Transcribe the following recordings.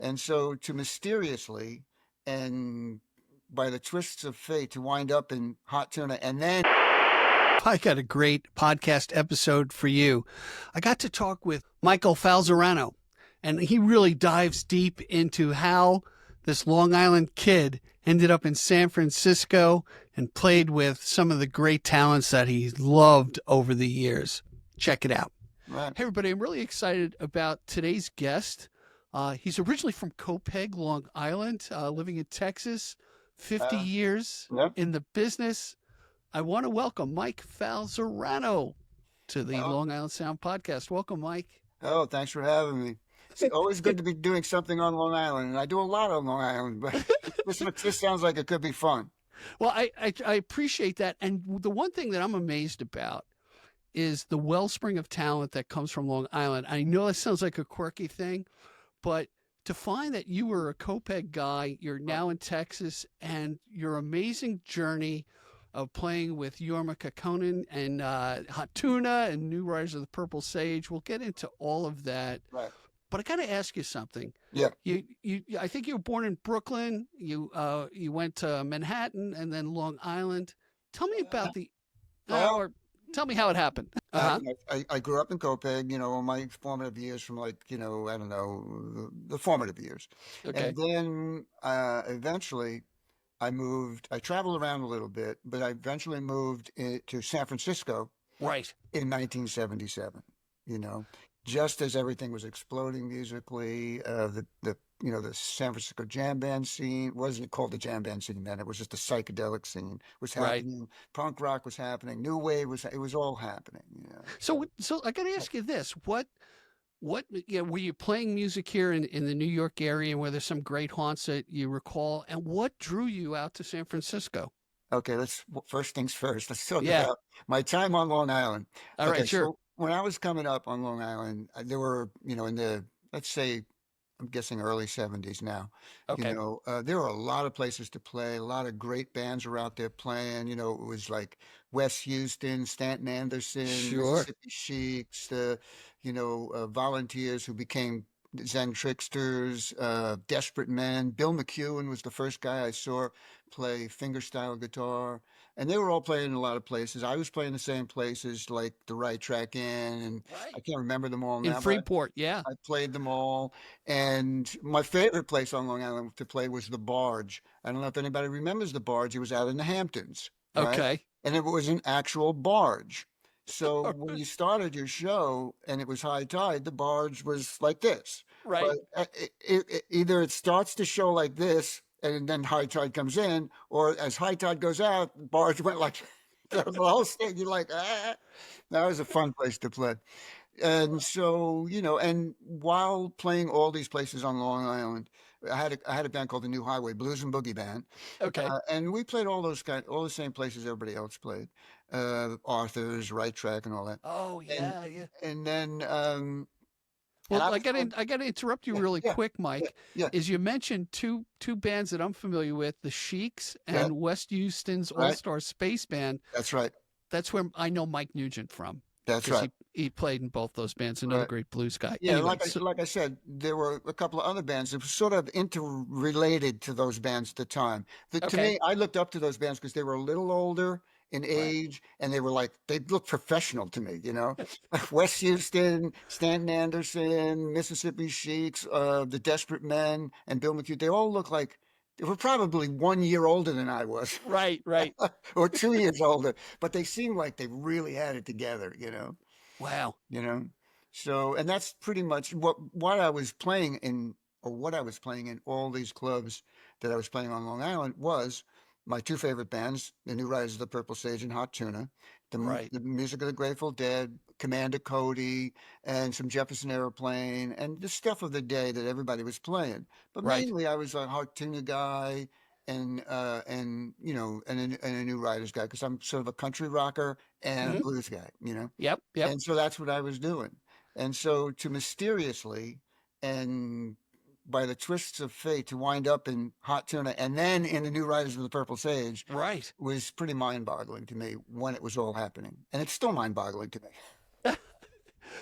And so to mysteriously and by the twists of fate to wind up in Hot Tuna and then I got a great podcast episode for you. I got to talk with Michael Falzarano, and he really dives deep into how this Long Island kid ended up in San Francisco and played with some of the great talents that he loved over the years. Check it out. right. Hey, everybody, I'm really excited about today's guest. He's originally from Copeg, Long Island, living in Texas, 50 Uh, years yep. in the business. I want to welcome Mike Falzarano to the Oh, Long Island Sound podcast. Welcome, Mike. oh, thanks for having me. It's always good to be doing something on Long Island, and I do a lot on Long Island, but this sounds like it could be fun. Well, I appreciate that. And the one thing that I'm amazed about is the wellspring of talent that comes from Long Island. I know that sounds like a quirky thing, but to find that you were a Copeg guy, you're Right. now in Texas, and your amazing journey of playing with Jorma and Hot Tuna and New Riders of the Purple Sage. We'll get into all of that. Right. But I got to ask you something. Yeah. I think you were born in Brooklyn. You went to Manhattan and then Long Island. Tell me about Well, or tell me how it happened. Uh-huh. I grew up in Copeg, all my formative years from like, I don't know, the formative years. Okay. And then eventually I traveled around a little bit, but I eventually moved to San Francisco Right. in 1977, you know, just as everything was exploding musically. The San Francisco jam band scene wasn't called the jam band scene then. It was just the psychedelic scene was Right. happening. Punk rock was happening. New wave it was all happening. So I got to ask you this: were you playing music here in the New York area, and were there some great haunts that you recall? And what drew you out to San Francisco? Okay, first things first. Let's talk Yeah. about my time on Long Island. All Okay, right. Sure. so when I was coming up on Long Island, there were, in the, let's say, I'm guessing early 70s now, Okay. there were a lot of places to play. A lot of great bands were out there playing. It was like West Houston, Stanton Anderson, Sure. Mississippi Sheiks, Volunteers who became Zen Tricksters, Desperate Men. Bill McEwen was the first guy I saw play fingerstyle guitar. And they were all playing in a lot of places. I was playing the same places like the Right Track Inn, and I Right. can't remember them all In now, but Freeport. Yeah. I played them all. And my favorite place on Long Island to play was the Barge. I don't know if anybody remembers the Barge. It was out in the Hamptons, right? Okay. And it was an actual barge. So when you started your show and it was high tide, the barge was like this. Right. But either it starts the show like this and then high tide comes in, or as high tide goes out, the barge went like the whole stage. You're like, ah. That was a fun place to play. And so, and while playing all these places on Long Island, I had a band called the New Highway Blues and Boogie Band, Okay. and we played all the same places everybody else played, Arthur's, Right Track, and all that. Oh And yeah. Yeah. and then and Well, I I was got going, to I got to interrupt you yeah, really yeah, quick, yeah, Mike. yeah, Is you mentioned two bands that I'm familiar with, the Sheiks yeah. and West Houston's All Right, Star Space Band. that's right, That's where I know Mike Nugent from that's because right, he played in both those bands. Another right. great blues guy. Yeah, Anyway, so like I said, there were a couple of other bands that were sort of interrelated to those bands at the time. To okay. me, I looked up to those bands because they were a little older in Right. age, and they looked professional to me. West Houston, Stanton Anderson, Mississippi Sheiks, the Desperate Men, and Bill McHugh. They all looked like they were probably 1 year older than I was, Right. Right. or 2 years older, but they seemed like they really had it together. Wow. you know. So, and that's pretty much what I was playing in, or what I was playing in all these clubs that I was playing on Long Island was my two favorite bands, the New Riders of the Purple Sage and Hot Tuna, Right. the music of the Grateful Dead, Commander Cody, and some Jefferson Airplane, and the stuff of the day that everybody was playing. But Right. mainly, I was a Hot Tuna guy, and a New Riders guy because I'm sort of a country rocker and a Hmm. blues guy. Yep. Yep. And so that's what I was doing. And so to mysteriously and by the twists of fate to wind up in Hot Tuna and then in the New Riders of the Purple Sage Right. was pretty mind boggling to me when it was all happening. And it's still mind boggling to me.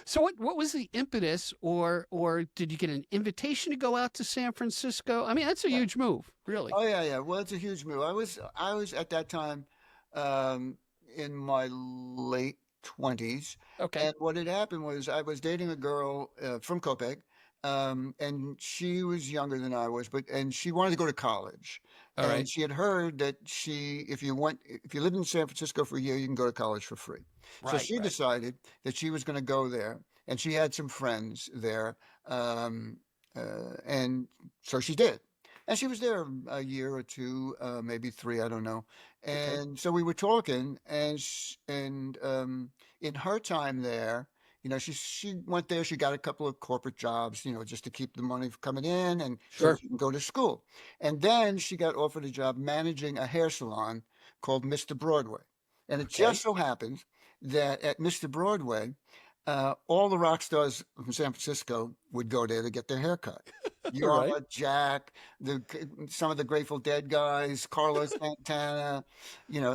So what was the impetus, or did you get an invitation to go out to San Francisco? I mean, that's a Yeah. huge move, really. Oh yeah, yeah. Well, it's a huge move. I was at that time um, in my late 20s, Okay. and what had happened was I was dating a girl from Copic, and she was younger than I was, and she wanted to go to college, All and right. she had heard that if you lived in San Francisco for a year, you can go to college for free. So Right. she Right. decided that she was going to go there, and she had some friends there, and so she did. And she was there a year or two, maybe three, I don't know. Okay. And so we were talking, and in her time there, she went there. She got a couple of corporate jobs, just to keep the money coming in, and so Sure. she can go to school. And then she got offered a job managing a hair salon called Mr. Broadway. And it Okay. just so happens that at Mr. Broadway, all the rock stars from San Francisco would go there to get their hair cut. All right. Jorma, Jack, some of the Grateful Dead guys, Carlos Santana,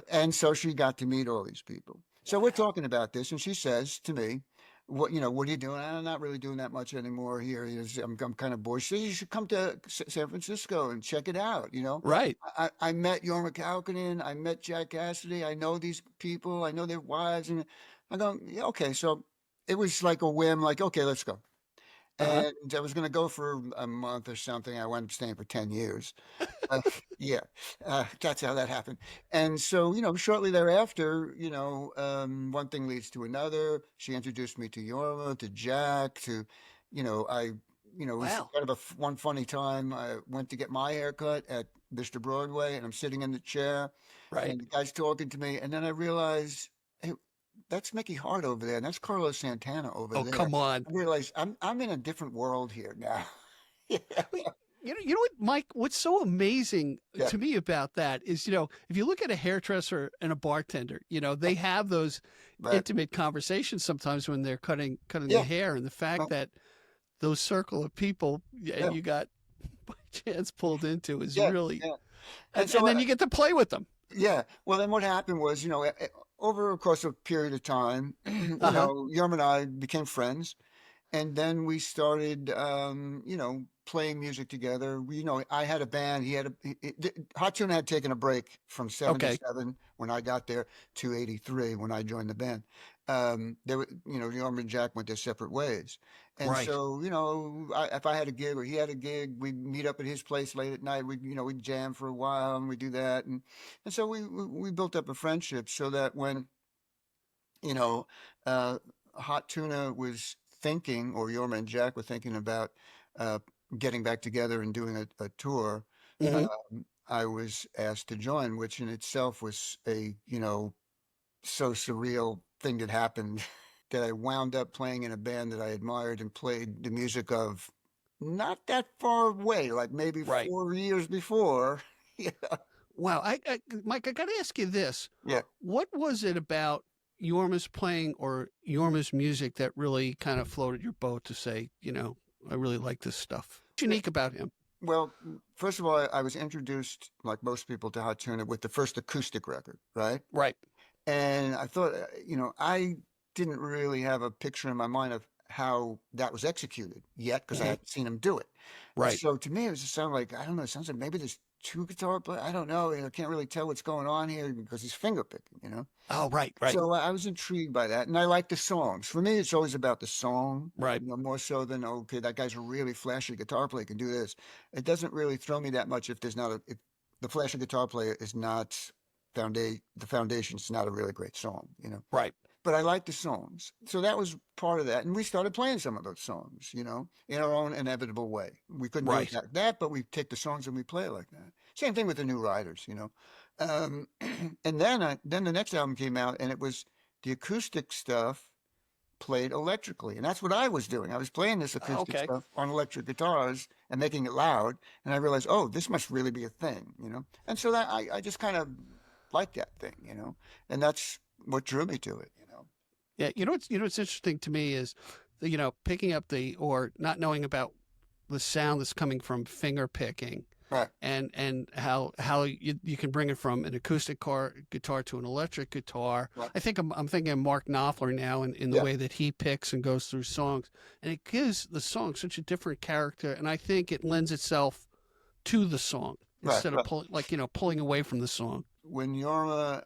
and so she got to meet all these people. So we're Wow. talking about this, and she says to me, what are you doing? I'm not really doing that much anymore here. I'm kind of bored. She says, you should come to San Francisco and check it out. Right. I met Jorma Kaukonen. I met Jack Cassidy. I know these people. I know their wives. And I go, yeah, okay. So it was like a whim, like, okay, let's go. Uh-huh. And I was going to go for a month or something. I wound up staying for 10 years. Uh, yeah, that's how that happened. And so, shortly thereafter, one thing leads to another. She introduced me to Yorma, to Jack, it was Wow. kind of one funny time. I went to get my haircut at Mr. Broadway, and I'm sitting in the chair, Right. and the guy's talking to me, and then I realized, hey, that's Mickey Hart over there, and that's Carlos Santana over Oh, there. come on. I realized I'm in a different world here now. Yeah, Wait, you know what, Mike? What's so amazing yeah, to me about that is, if you look at a hairdresser and a bartender, they have those right. intimate conversations sometimes when they're cutting the Yeah, hair, and the fact well, that those circle of people yeah, you got by chance pulled into is yeah, really, yeah. And and so, then you get to play with them. yeah. Well, then what happened was, over a course of a period of time, Uh huh. Yerm and I became friends. And then we started, playing music together. I had a band. He had Hot Tuna had taken a break from Okay. '77 when I got there to '83 when I joined the band. Yorm and Jack went their separate ways. And Right. so, if I had a gig or he had a gig, we'd meet up at his place late at night. We'd jam for a while and we'd do that. And so we built up a friendship so that when, you know, uh, Hot Tuna was thinking, or Yorma and Jack were thinking about uh, getting back together and doing a tour, Hmm. I was asked to join, which in itself was a, so surreal thing that happened that I wound up playing in a band that I admired and played the music of not that far away, like maybe Right. 4 years before. Yeah. Wow. Mike, I got to ask you this. Yeah. What was it about Yorma's playing or Yorma's music that really kind of floated your boat to say, I really like this stuff? What's unique about him? Well, first of all, I was introduced, like most people, to Hot Tuna with the first acoustic record, right? Right. And I thought, I didn't really have a picture in my mind of how that was executed yet because I Hmm. hadn't seen him do it. And Right. so to me, it was just sound like, I don't know, it sounds like maybe there's two guitar players. I don't know. I can't really tell what's going on here because he's finger picking. Oh, right. Right. So I was intrigued by that. And I like the songs. For me, it's always about the song, Right. more so than, okay, that guy's a really flashy guitar player, can do this. It doesn't really throw me that much if if the flashy guitar player is not the foundation's not a really great song. Right. But I like the songs. So that was part of that. And we started playing some of those songs, in our own inevitable way. We couldn't do it Right. like that, but we take the songs and we play it like that. Same thing with the New Riders. Um, and then the next album came out and it was the acoustic stuff played electrically. And that's what I was doing. I was playing this acoustic Okay. stuff on electric guitars and making it loud. And I realized, oh, this must really be a thing. And so that I just kind of like that thing. And that's what drew me to it. Yeah. What's interesting to me is, picking up or not knowing about the sound that's coming from finger picking. Right. and how you can bring it from an acoustic guitar to an electric guitar. Right. I think I'm thinking of Mark Knopfler now in the Yeah. way that he picks and goes through songs, and it gives the song such a different character, and I think it lends itself to the song Right. instead of Right. pulling away from the song. When Jorma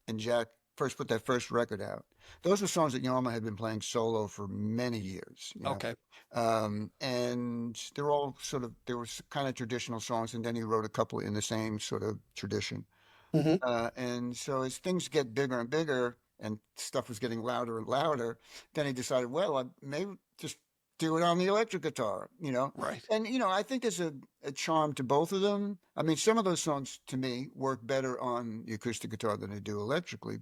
and Jack first put that first record out, those were songs that Jorma had been playing solo for many years, you know. Okay. And they're all they were kind of traditional songs, and then he wrote a couple in the same sort of tradition. Hmm. And so as things get bigger and bigger and stuff was getting louder and louder, then he decided, well, maybe just do it on the electric guitar, you know? Right. And, you know, I think there's a charm to both of them. I mean, some of those songs to me work better on the acoustic guitar than they do electrically.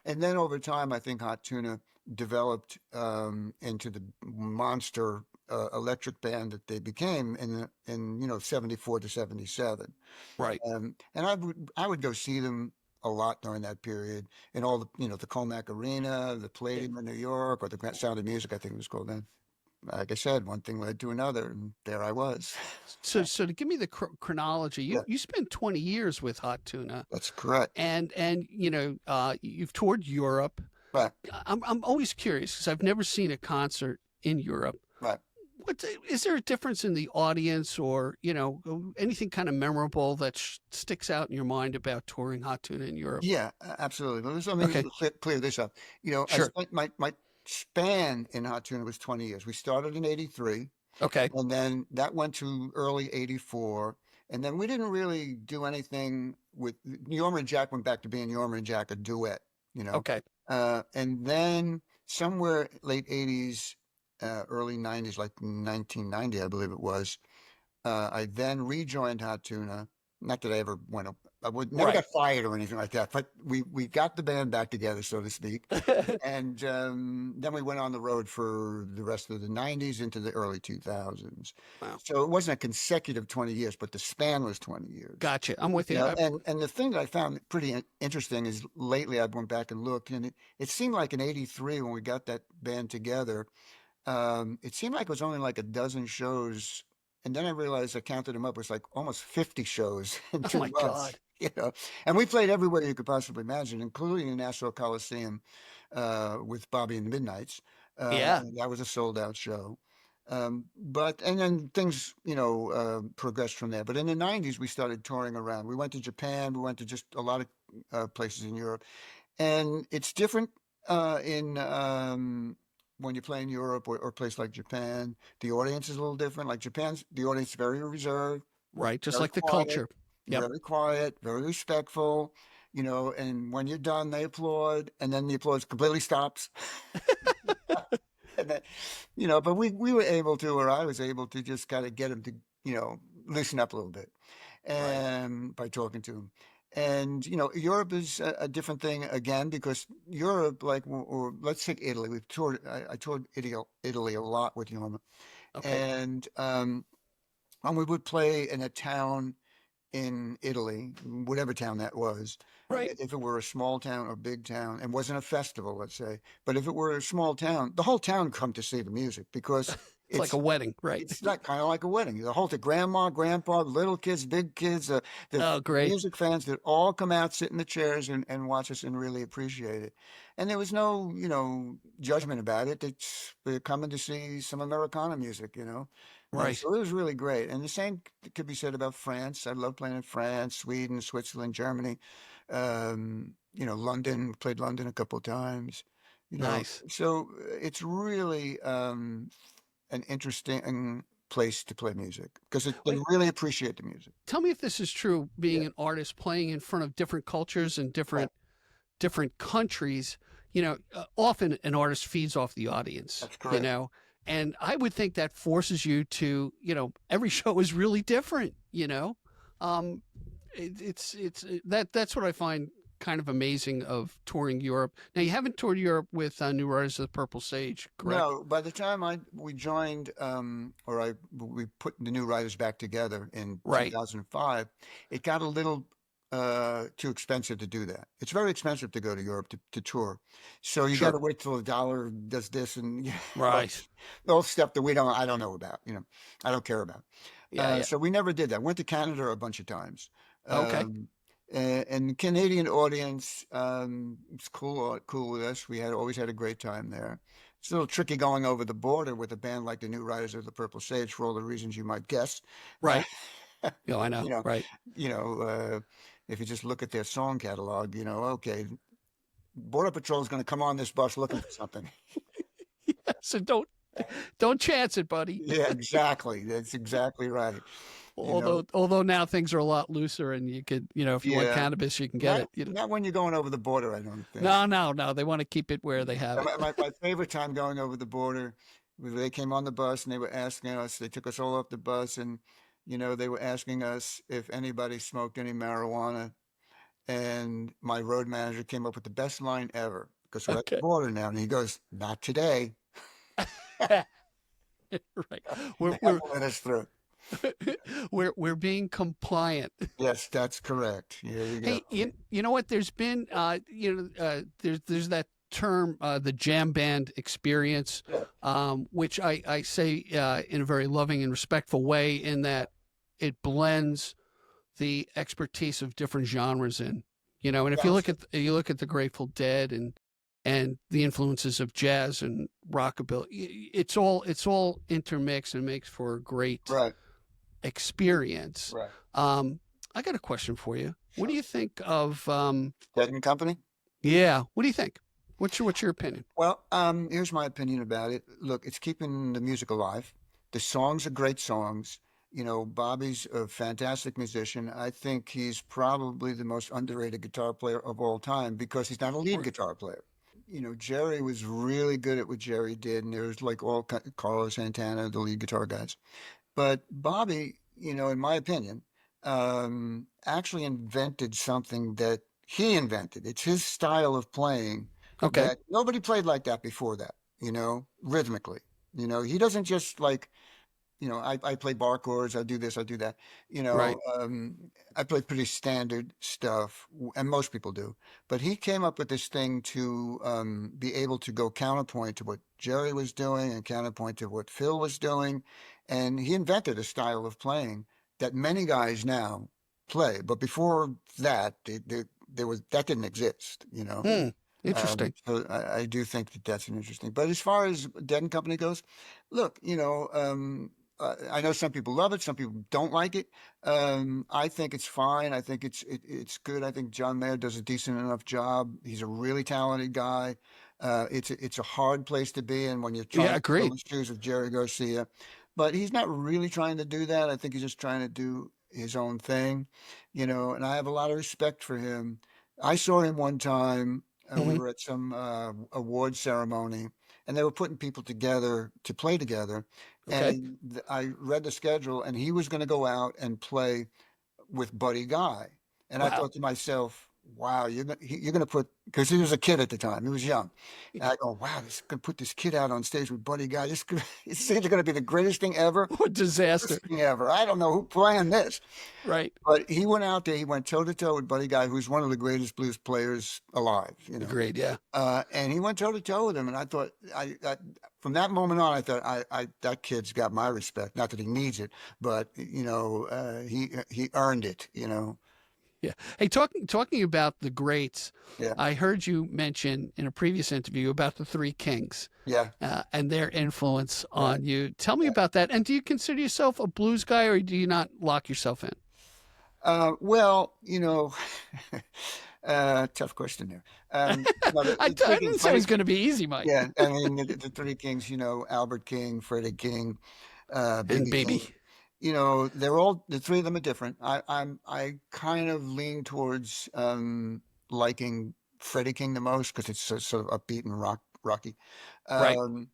And then over time, I think Hot Tuna developed into the monster electric band that they became in 74 to 77. Right. And I would go see them a lot during that period in all the Comac Arena, the Palladium in New York, or the Sound of Music, I think it was called then. Like I said, one thing led to another, and there I was. So to give me the chronology, Yeah, you spent 20 years with Hot Tuna, that's correct. and you've toured Europe. Right, I'm always curious because I've never seen a concert in Europe. right. What is there a difference in the audience, or anything kind of memorable that sticks out in your mind about touring Hot Tuna in Europe? Yeah, absolutely. But let me Okay, clear this up. I sure. spent my span in Hot Tuna was 20 years. We started in 83, Okay, and then that went to early 84. And then we didn't really do anything with Yorma and Jack went back to being Yorma and Jack, a duet, you know. okay, And then somewhere late 80s, early 90s, like 1990, I believe it was, I then rejoined Hot Tuna. Not that I ever I would never right. got fired or anything like that, but we got the band back together, so to speak. And then we went on the road for the rest of the 90s into the early 2000s. Wow, So it wasn't a consecutive 20 years, but the span was 20 years. gotcha. I'm with You you. know, and the thing that I found pretty interesting is lately I went back and looked, and it seemed like in '83 when we got that band together, it seemed like it was only like a dozen shows. And then I realized I counted them up. It was like almost 50 shows in Oh two my months, God. you know. And we played everywhere you could possibly imagine, including the Nassau Coliseum with Bobby and the Midnights. Yeah. And that was a sold out show. And then things, progressed from there. But in the 90s, we started touring around. We went to Japan. We went to just a lot of places in Europe. And it's different in when you play in Europe or a place like Japan. The audience is a little different. Like Japan's, the audience is very reserved, Right. Just very like the quiet, culture. Yep. very respectful. And when you're done, they applaud, and then the applause completely stops. And then, but we were able to, or I was able to just kind of get them to, loosen up a little bit, Right. and by talking to them. And Europe is a different thing again because Europe, like, or let's take Italy. We've toured. I toured Italy a lot with Jorma, Okay. and we would play in a town in Italy, whatever town that was. Right. If it were a small town or big town, and wasn't a festival, let's say, but if it were a small town, the whole town come to see the music because It's like a wedding. Right. it's not kind of like a wedding. The grandma, grandpa, little kids, big kids, the Oh, great. music fans that all come out, sit in the chairs and watch us and really appreciate it. And there was no, judgment about it. They're coming to see some Americana music. Right. So it was really great. And the same could be said about France. I love playing in France, Sweden, Switzerland, Germany, London, played London a couple of times, Nice. so it's really, an interesting place to play music because they Wait, really appreciate the music. tell me if this is true. Being Yeah, an artist, playing in front of different cultures and right. different countries, often an artist feeds off the audience. That's correct. And I would think that forces you to, every show is really different. Um, that's what I find kind of amazing of touring Europe. Now, you haven't toured Europe with New Riders of the Purple Sage, correct? No, by the time we joined, we put the New Riders back together in Right. 2005, it got a little too expensive to do that. It's very expensive to go to Europe to tour. So you got Sure. to wait till the dollar does this and Right. all stuff that I don't know about, I don't care about. Yeah, yeah. So we never did that. Went to Canada a bunch of times. Okay. Um, and the Canadian audience, it's cool with us. We had always had a great time there. It's a little tricky going over the border with a band like the New Riders of the Purple Sage for all the reasons you might guess. Uh, Right. Yeah, I know. you know, Right. you know, if you just look at their song catalog, okay, Border Patrol is going to come on this bus looking for something. Yeah, so don't chance it, buddy. Yeah, exactly. That's exactly right. You know, Although now things are a lot looser, and you could, if you want yeah, cannabis, you can get not it. not when you're going over the border, I don't think. No, no, no. They want to keep it where they have And it. my favorite time going over the border, they came on the bus and they were asking us, they took us all off the bus and, they were asking us if anybody smoked any marijuana. And my road manager came up with the best line ever because we're at the Okay. border now. And he goes, not today. Right. We're Never we're let us through. we're being compliant. Yes, that's correct. Here you go. Hey, you know what? There's been there's that term, the jam band experience, Yeah, which I say in a very loving and respectful way, in that it blends the expertise of different genres in. And if yes, you look at the Grateful Dead and the influences of jazz and rockabilly, it's all intermixed and makes for a great right, experience. right. I got a question for you. What Sure. do you think of Dead and Company? yeah, what do you think? What's your opinion? Well, here's my opinion about it. Look, it's keeping the music alive. The songs are great songs. Bobby's a fantastic musician. I think he's probably the most underrated guitar player of all time because he's not a lead guitar player. Jerry was really good at what Jerry did, and there's like Carlos Santana, the lead guitar guys. But Bobby, in my opinion, actually invented something that he invented. It's his style of playing Okay. that nobody played like that before that, rhythmically. He doesn't just like, I play bar chords, I do this, I do that. Right. I play pretty standard stuff, and most people do. But he came up with this thing to be able to go counterpoint to what Jerry was doing and counterpoint to what Phil was doing. And he invented a style of playing that many guys now play. But before that, there was that didn't exist. Hmm. Interesting. So I do think that that's an interesting. But as far as Dead and Company goes, look, I know some people love it, some people don't like it. I think it's fine. I think it's good. I think John Mayer does a decent enough job. He's a really talented guy. It's a hard place to be in when you're trying Yeah, to fill agreed. the shoes of Jerry Garcia, but he's not really trying to do that. I think he's just trying to do his own thing. And I have a lot of respect for him. I saw him one time. We Hmm. were at some award ceremony, and they were putting people together to play together. Okay. And I read the schedule, and he was going to go out and play with Buddy Guy. And I Wow. thought to myself, wow, you're gonna put, because he was a kid at the time, he was young. And I go, wow, this gonna put this kid out on stage with Buddy Guy. It's either gonna be the greatest thing ever, What disaster. worst thing ever. I don't know who playing this. Right. But he went out there, he went toe to toe with Buddy Guy, who's one of the greatest blues players alive. Agreed. Yeah. And he went toe to toe with him, and I thought, from that moment on, I thought, that kid's got my respect. Not that he needs it, but he earned it. Yeah. Hey, talking about the greats, Yeah, I heard you mention in a previous interview about the Three Kings yeah, and their influence right. on you. Tell me Yeah. about that. And do you consider yourself a blues guy, or do you not lock yourself in? Well, tough question there. No, I Three didn't Kings, say it was going to be easy, Mike. yeah, I mean the Three Kings, Albert King, Freddie King, And B.B. baby. King. The three of them are different. I kind of lean towards liking Freddie King the most because it's so, sort of upbeat and rocky. Right. Um,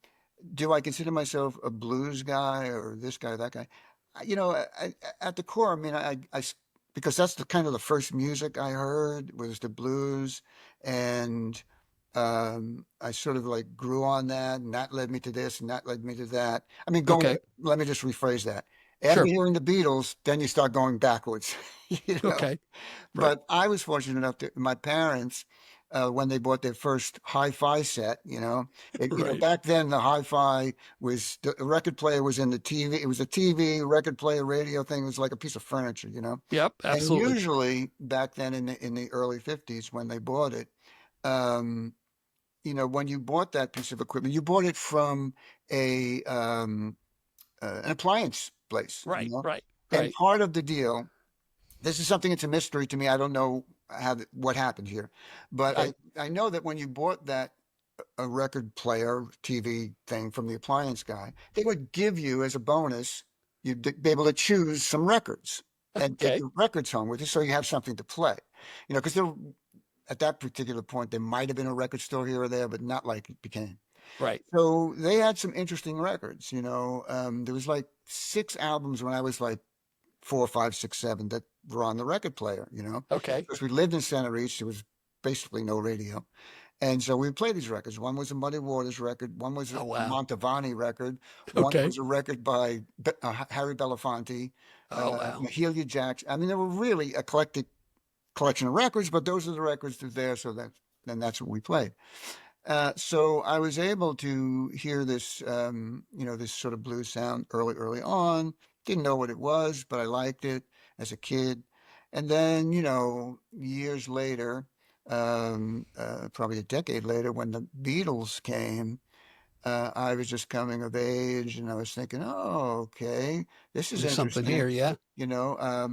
do I consider myself a blues guy or this guy or that guy? At the core, I mean, because that's the kind of the first music I heard was the blues, and I sort of like grew on that, and that led me to this, and that led me to that. I mean, Okay. let me just rephrase that. After Sure. hearing the Beatles, then you start going backwards, you know. Okay. Right. But I was fortunate enough that my parents, when they bought their first hi-fi set. Right. Back then the hi-fi was the record player was in the TV. It was a TV, record player, radio thing. It was like a piece of furniture, Yep. And Absolutely. usually back then in the early 50s when they bought it, um, when you bought that piece of equipment, you bought it from a an appliance place, Right. Right. And Right. part of the deal, this is something it's a mystery to me. I don't know what happened here, but Okay. I know that when you bought that a record player TV thing from the appliance guy, they would give you as a bonus, you'd be able to choose some records and take Okay. your records home with you, so you have something to play. Because there at that particular point there might have been a record store here or there, but not like it became. Right. So they had some interesting records. There was like 6 albums when I was like 4, 5, 6, 7 that were on the record player. Okay. Because we lived in Center East, there was basically no radio. And so we played these records. One was a Muddy Waters record. One was a Oh, wow. Mantovani record. One Okay. was a record by Harry Belafonte, Oh, wow. Mahalia Jackson. I mean, they were really eclectic collection of records, but those are the records that are there. So that's what we played. So I was able to hear this, this sort of blues sound early on. Didn't know what it was, but I liked it as a kid. And then, years later, probably a decade later, when the Beatles came, I was just coming of age, and I was thinking, oh, okay, this is There's something interesting. here. Yeah. I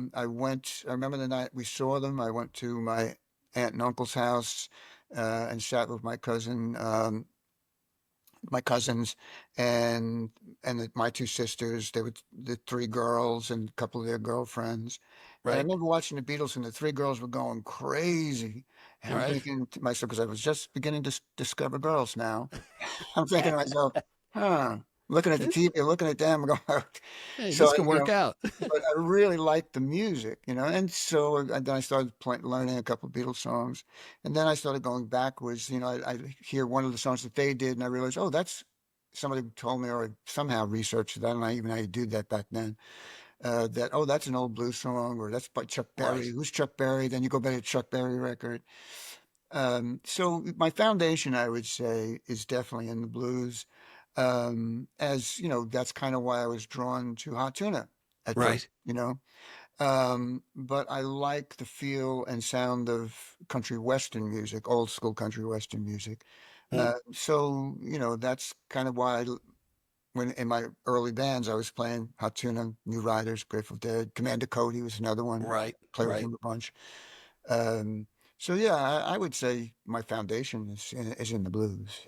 remember the night we saw them. I went to my aunt and uncle's house and sat with my cousins, and my 2 sisters. They were the 3 girls and a couple of their girlfriends. And I Right. remember watching the Beatles, and the 3 girls were going crazy. And All I'm right. thinking to myself, because I was just beginning to discover girls now. I'm thinking to myself, huh, looking at the This, TV, looking at them, going, hey, so, this can work out. but I really liked the music, and so then I started learning a couple of Beatles songs, and then I started going backwards. I hear one of the songs that they did, and I realized, oh, that's somebody told me, or I somehow researched that. I don't know even how you do that back then. That's an old blues song, or that's by Chuck Berry. Right. Who's Chuck Berry? Then you go back to Chuck Berry record. So my foundation, I would say, is definitely in the blues. As you know, that's kind of why I was drawn to Hot Tuna at first. Right. But I like the feel and sound of country western music, old school country western music. Mm. That's kind of why when in my early bands I was playing Hot Tuna, New Riders, Grateful Dead, Commander Cody was another one. Right. Play with Right. him a bunch. Um, so yeah, I would say my foundation is in the blues.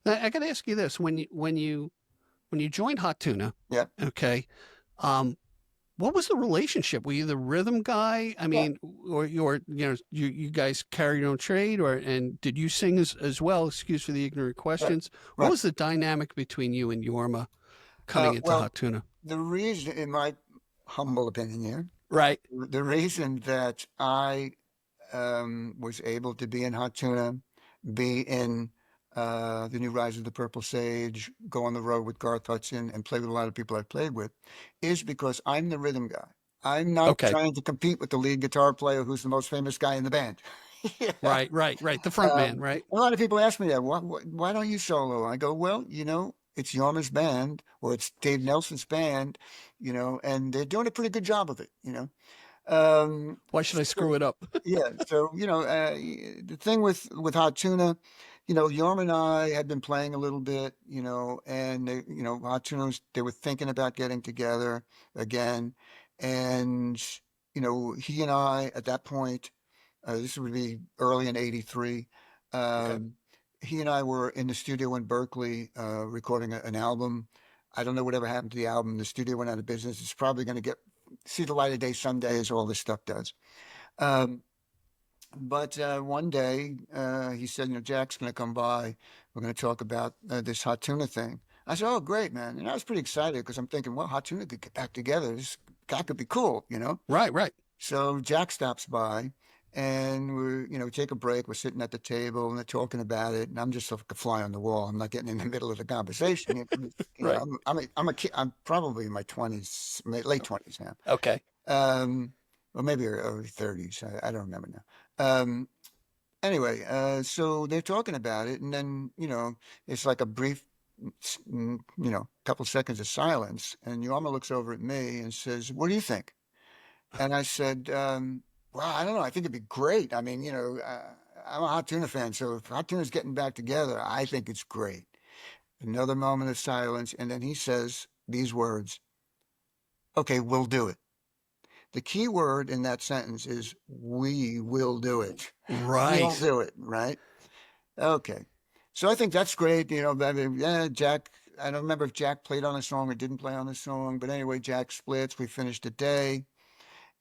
Now, I got to ask you this: when you joined Hot Tuna, Yeah, okay, um, what was the relationship? Were you the rhythm guy? I yeah, mean, or you guys carry your own trade, and did you sing as well? Excuse for the ignorant right, questions. What right. was the dynamic between you and Jorma coming into Well, Hot Tuna? the reason, in my humble opinion here, Right. the reason that I was able to be in Hot Tuna, be in the New Rise of the Purple Sage, go on the road with Garth Hudson, and play with a lot of people I've played with, is because I'm the rhythm guy. I'm not Okay. trying to compete with the lead guitar player who's the most famous guy in the band. Yeah. Right. Right. Right. The front man. Right. A lot of people ask me that. Why don't you solo? I go, well, it's Yorma's band or it's Dave Nelson's band, and they're doing a pretty good job of it. Um, Why should I screw it up? yeah. So, the thing with Hot Tuna, Yorm and I had been playing a little bit, and Hot Tuna they were thinking about getting together again. And, he and I at that point, this would be early in '83. Okay. Um, he and I were in the studio in Berkeley, recording an album. I don't know whatever happened to the album. The studio went out of business. It's probably going to see the light of day someday, as all this stuff does. Um, but one day he said, Jack's going to come by. We're going to talk about this Hot Tuna thing. I said, oh, great, man. And I was pretty excited because I'm thinking, well, Hot Tuna could get back together. This guy could be cool. Right. Right. So Jack stops by and we take a break. We're sitting at the table and they're talking about it. And I'm just like a fly on the wall. I'm not getting in the middle of the conversation. Right. I'm a kid. I'm probably in my 20s, late 20s now. Okay. Or maybe early 30s. I don't remember now. anyway, so they're talking about it, and then it's like a brief, couple seconds of silence, and Yorma looks over at me and says, "What do you think?" And I said, "Well, I don't know. I think it'd be great. I mean, I'm a Hot Tuna fan, so if Hot Tuna's getting back together, I think it's great." Another moment of silence, and then he says these words, "Okay, we'll do it." The key word in that sentence is "we will do it." We'll Right. do it, right? Okay. So I think that's great. I mean, yeah, Jack, I don't remember if Jack played on the song or didn't play on the song, but anyway, Jack splits. We finished the day.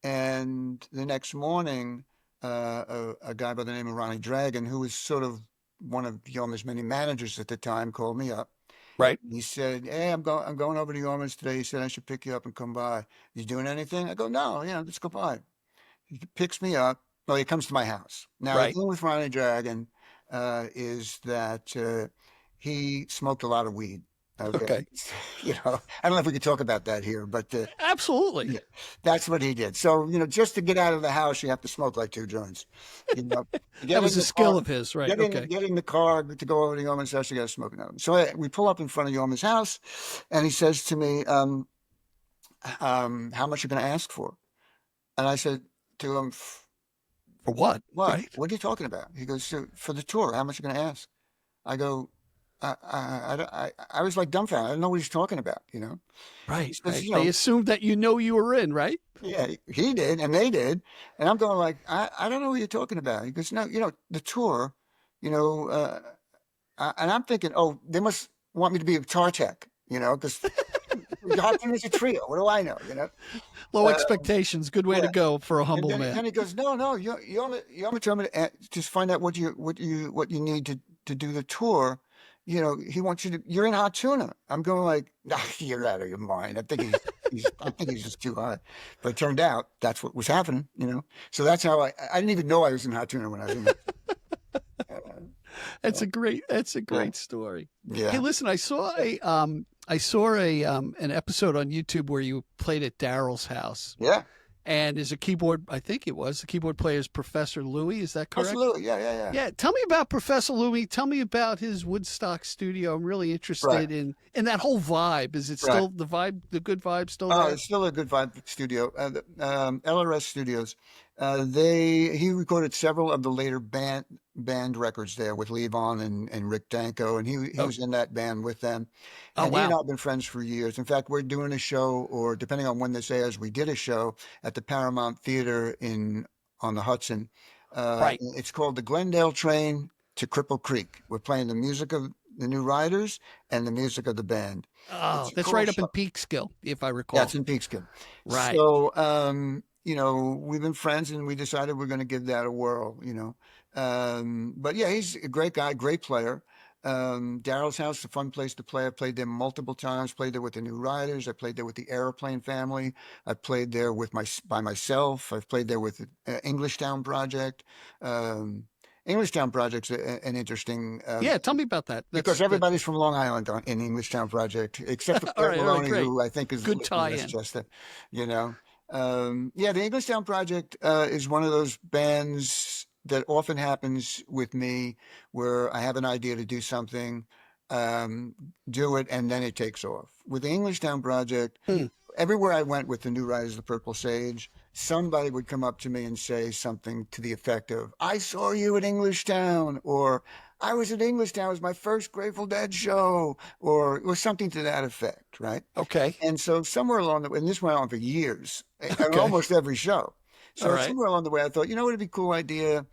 And the next morning, a guy by the name of Ronnie Dragon, who was sort of one of Yoma's many managers at the time, called me up. Right. He said, "Hey, I'm going over to Yoma's today." He said I should pick you up and come by. You doing anything? I go, "No, let's go by." He picks me up. Well, he comes to my house. Now, the Right. thing with Ronnie Dragon is that he smoked a lot of weed. Okay. Okay. I don't know if we could talk about that here, but Absolutely. yeah, that's what he did. So, just to get out of the house, you have to smoke like two joints. You know, That get was in a the car, skill of his, right? get in, Okay. get in the car to go over to Yoma's house. You got to smoke another one. So we pull up in front of Yoma's house, and he says to me, "How much are you going to ask for?" And I said to him, For what? "What? Right. What are you talking about?" He goes, "So for the tour, how much are you going to ask?" I go, I was like dumbfounded. I don't know what he's talking about, He Right. says, Right. They assumed that you were in, right? yeah, he did, and they did. And I'm going like, I don't know what you're talking about. He goes, "No, the tour, you know, uh, and I'm thinking, oh, they must want me to be a guitar tech, because Hudson is a trio. What do I know, Low Uh, expectations. Good way to yeah. go for a And humble then, man. then he goes, "No, no, you only told me to just find out what you need to do the tour. He wants you to. You're in Hot Tuna." I'm going like, "Nah, you're out of your mind. I think he's just too high." But it turned out that's what was happening. So that's how I didn't even know I was in Hot Tuna when I was in there. That's a Yeah, great story. Hey, yeah, listen, I saw a an episode on YouTube where you played at Daryl's house. yeah. And is a keyboard, I think it was, the keyboard player is Professor Louis, is that correct? Absolutely, yeah, yeah, yeah. Yeah, tell me about Professor Louis. Tell me about his Woodstock studio. I'm really Right, interested in that whole vibe. Is it right. still the vibe, the good vibe still Oh, there? it's still a good vibe studio. LRS Studios. He recorded several of the later band records there with Levon and Rick Danko, and he Oh, was in that band with them. oh And he and wow. I have been friends for years. In fact, we're doing a show, or depending on when this airs, we did a show at the Paramount Theater on the Hudson. Right. It's called the Glendale Train to Cripple Creek. We're playing the music of the New Riders and the music of the band. Oh, It's a that's cool right up in show. Peekskill, if I Yeah, it's recall. in Peekskill. Right. So, we've been friends and we decided we're going to give that a whirl. But yeah, he's a great guy, great player. Daryl's house is a fun place to play. I played there multiple times, played there with the New Riders. I played there with the Airplane family. I played there by myself. I've played there with the Englishtown Project. Um, Englishtown Project's an interesting, Yeah, tell me about that. because That's everybody's from Long Island in Englishtown Project, except for all Claire right, all right, Maloney, great. who I think is Good lived in tie-in. Westchester. You know, yeah, the Englishtown Project is one of those bands that often happens with me, where I have an idea to do something, um, do it, and then it takes off. With the Englishtown Project, Hmm. everywhere I went with the New Riders of the Purple Sage, somebody would come up to me and say something to the effect of, "I saw you at Englishtown," or "I was at Englishtown. It was my first Grateful Dead show," or something to that effect, right? Okay. And so somewhere along the way, and this went on for years, and Okay. almost every show. All So right. somewhere along the way, I thought, it'd be a cool idea.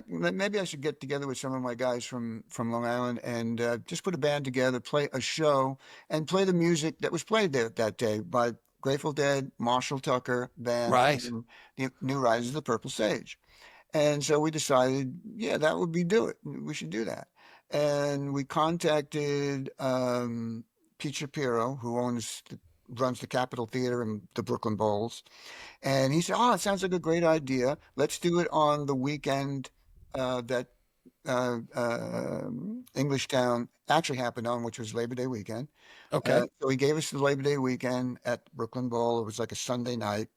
Maybe I should get together with some of my guys from Long Island and just put a band together, play a show, and play the music that was played there that day by Grateful Dead, Marshall Tucker Band, Right. and the New Riders of the Purple Sage. And so we decided, yeah, that would be do it. We should do that. And we contacted Pete Shapiro, who runs the Capitol Theater and the Brooklyn Bowls. And he said, "Oh, it sounds like a great idea. Let's do it on the weekend that Englishtown actually happened on, which was Labor Day weekend." Okay. So he gave us the Labor Day weekend at Brooklyn Bowl. It was like a Sunday night.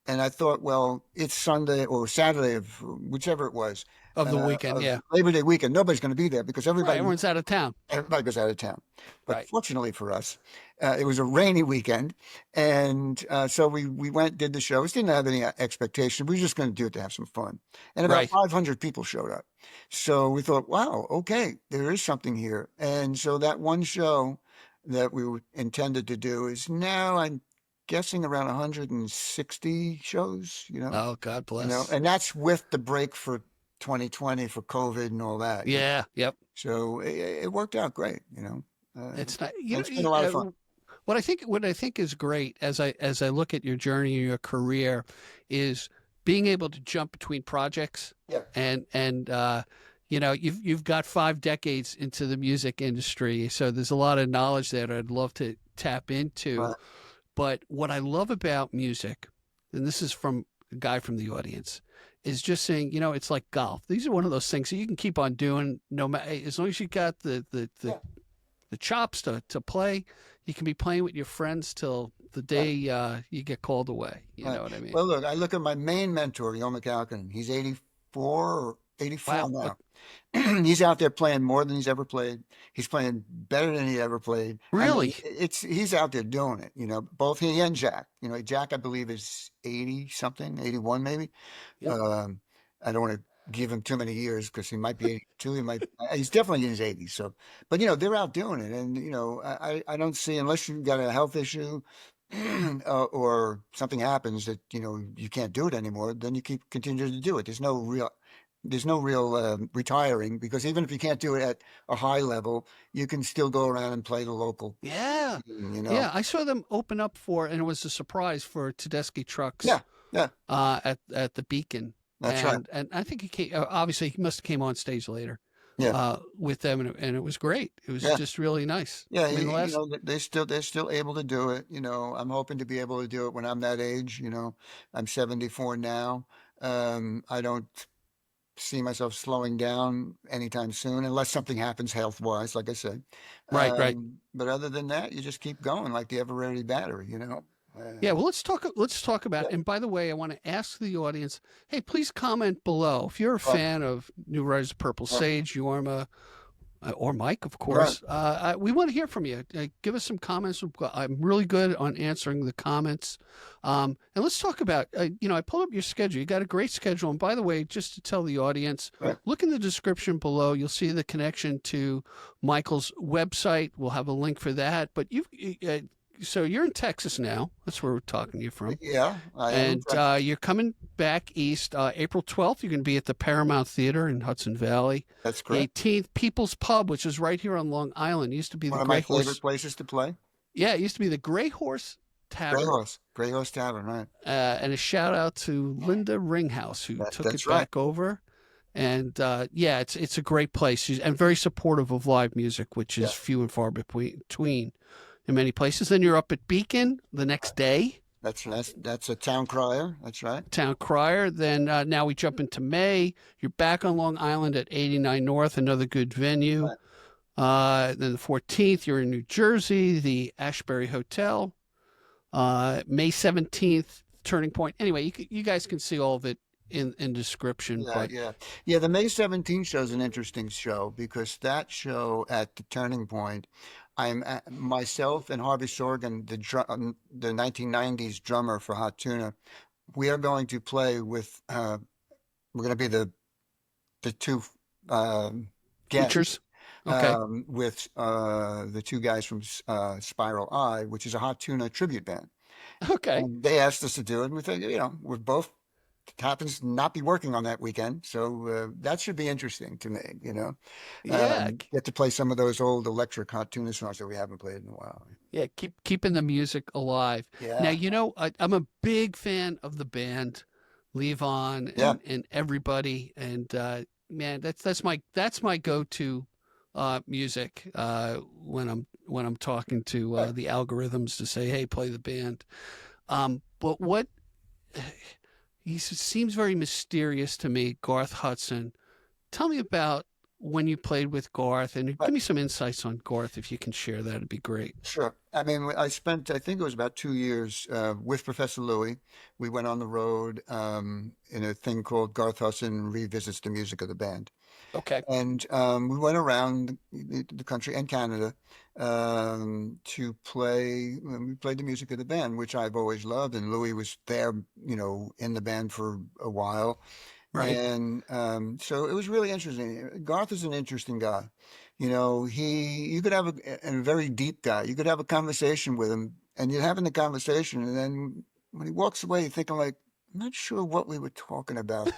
And I thought, well, it's Sunday or Saturday of whichever it was, Of the weekend, of yeah. Labor Day weekend. Nobody's going to be there because Right, everyone's out of town. everybody goes out of town. But Right, fortunately for us, it was a rainy weekend, and so we went, did the shows. Didn't have any expectation. We were just going to do it to have some fun. And about right. 500 people showed up. So we thought, wow, okay, there is something here. And so that one show that intended to do is now, I'm guessing, around 160 shows. Oh, God bless. And that's with the break for 2020 for COVID and all that. Yeah, yep. So it worked out great, It's not, and it's been a lot of fun. what I think is great as I look at your journey and your career is being able to jump between projects. Yeah. And you've got 5 decades into the music industry, so there's a lot of knowledge that I'd love to tap into. Right. But what I love about music, and this is from a guy from the audience, is just saying, it's like golf. These are one of those things that you can keep on doing no matter, as long as you got Yeah. the chops to play. You can be playing with your friends till the day you get called away. You Right. know what I mean? Well, look, I look at my main mentor, Jorma. He's 84 or 84 Wow. now. He's out there playing more than he's ever played. He's playing better than he ever played. I mean, Really? he's out there doing it, both he and Jack. Jack, I believe, is 80 something, 81 maybe. Yep. I don't want to give him too many years because he might be 82. He's definitely in his 80s. So, but they're out doing it. And, I don't see, unless you've got a health issue or something happens that, you can't do it anymore, then you continue to do it. There's no real retiring, because even if you can't do it at a high level, you can still go around and play the local. Yeah. Yeah. I saw them open up and it was a surprise for Tedeschi Trucks. Yeah. Yeah. At the Beacon. That's right. And I think he came, obviously he must have came on stage later. Yeah. With them, and it was great. It was just really nice. Yeah, I mean, they're still able to do it. I'm hoping to be able to do it when I'm that age. I'm 74 now. I don't see myself slowing down anytime soon, unless something happens health-wise, like I said. Right. But other than that, you just keep going like the ever-ready battery. Yeah, well, let's talk about. And by the way, I want to ask the audience, hey, please comment below if you're a fan of New Riders of Purple Sage, Jorma, or Mike, of course. We want to hear from you. Give us some comments. I'm really good on answering the comments. And let's talk about. I pulled up your schedule. You got a great schedule. And by the way, just to tell the audience, look in the description below. You'll see the connection to Michael's website. We'll have a link for that. But so you're in Texas now. That's where we're talking to you from. Yeah. I am. And you're coming back east. April 12th, you're going to be at the Paramount Theater in Hudson Valley. That's correct. 18th, People's Pub, which is right here on Long Island. It used to be One the of my Grey Horse. favorite places to play. Yeah, it used to be the Grey Horse Tavern. Grey Horse Tavern, right. And a shout out to Linda Ringhouse, who took it right. back over. And it's a great place. And very supportive of live music, which is few and far between in many places. Then you're up at Beacon the next day. That's a town crier. That's right. Town crier. Then now we jump into May. You're back on Long Island at 89 North, another good venue. Right. Then the 14th, you're in New Jersey, the Ashbury Hotel. May 17th, Turning Point. Anyway, you guys can see all of it in description. Yeah. The May 17th show is an interesting show, because that show at the Turning Point, I'm myself and Harvey Sorgan, the 1990s drummer for Hot Tuna. We are going to play with. We're going to be the two features. Okay. With the two guys from Spiral Eye, which is a Hot Tuna tribute band. Okay. And they asked us to do it. And we think, we're both happens to not be working on that weekend, so that should be interesting to me. Get to play some of those old electric Hot Tuna songs that we haven't played in a while. Yeah, keeping the music alive. Yeah. Now I'm a big fan of the band, Levon and everybody, and man, that's my go-to music when I'm talking to the algorithms to say, hey, play the band. But what he seems very mysterious to me, Garth Hudson. Tell me about when you played with Garth, and give me some insights on Garth if you can share that. It'd be great. Sure. I mean, I spent, I think it was about 2 years with Professor Louis. We went on the road in a thing called Garth Hudson Revisits the Music of the Band. Okay. And we went around the country and Canada to play. We played the music of the band, which I've always loved. And Louis was there, in the band for a while. Right. And so it was really interesting. Garth is an interesting guy. You could have a very deep guy. You could have a conversation with him, and you're having the conversation, and then when he walks away, you're thinking like, I'm not sure what we were talking about.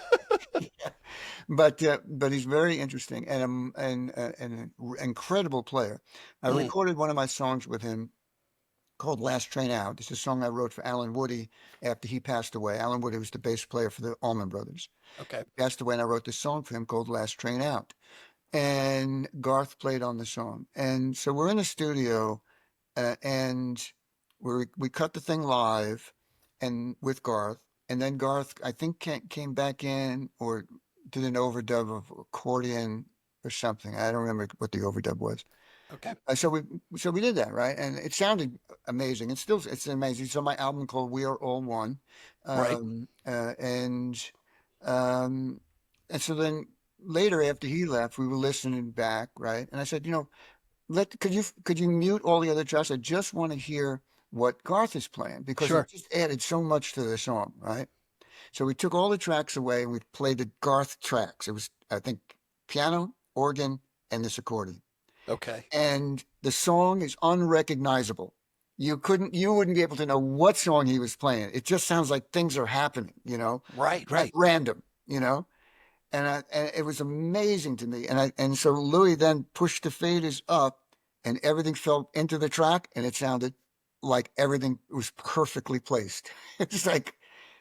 But he's very interesting and an incredible player. I Mm, recorded one of my songs with him called Last Train Out. It's a song I wrote for Alan Woody after he passed away. Alan Woody was the bass player for the Allman Brothers. okay. Passed away, and I wrote this song for him called Last Train Out. And Garth played on the song. And so we're in the studio, and we cut the thing live and with Garth. And then Garth, I think, came back in or did an overdub of accordion or something. I don't remember what the overdub was. Okay. So we did that, right? And it sounded amazing. It's amazing. So my album called We Are All One, Right. um, uh, and um, and so then later after he left, we were listening back, right? And I said, could you mute all the other tracks? I just want to hear what Garth is playing because it Sure. just added so much to the song, right? So we took all the tracks away and we played the Garth tracks. It was, I think, piano, organ, and this accordion. Okay. And the song is unrecognizable. You wouldn't be able to know what song he was playing. It just sounds like things are happening, Right. at Right. random, and it was amazing to me. And so Louis then pushed the faders up, and everything fell into the track, and it sounded like everything was perfectly placed. It's like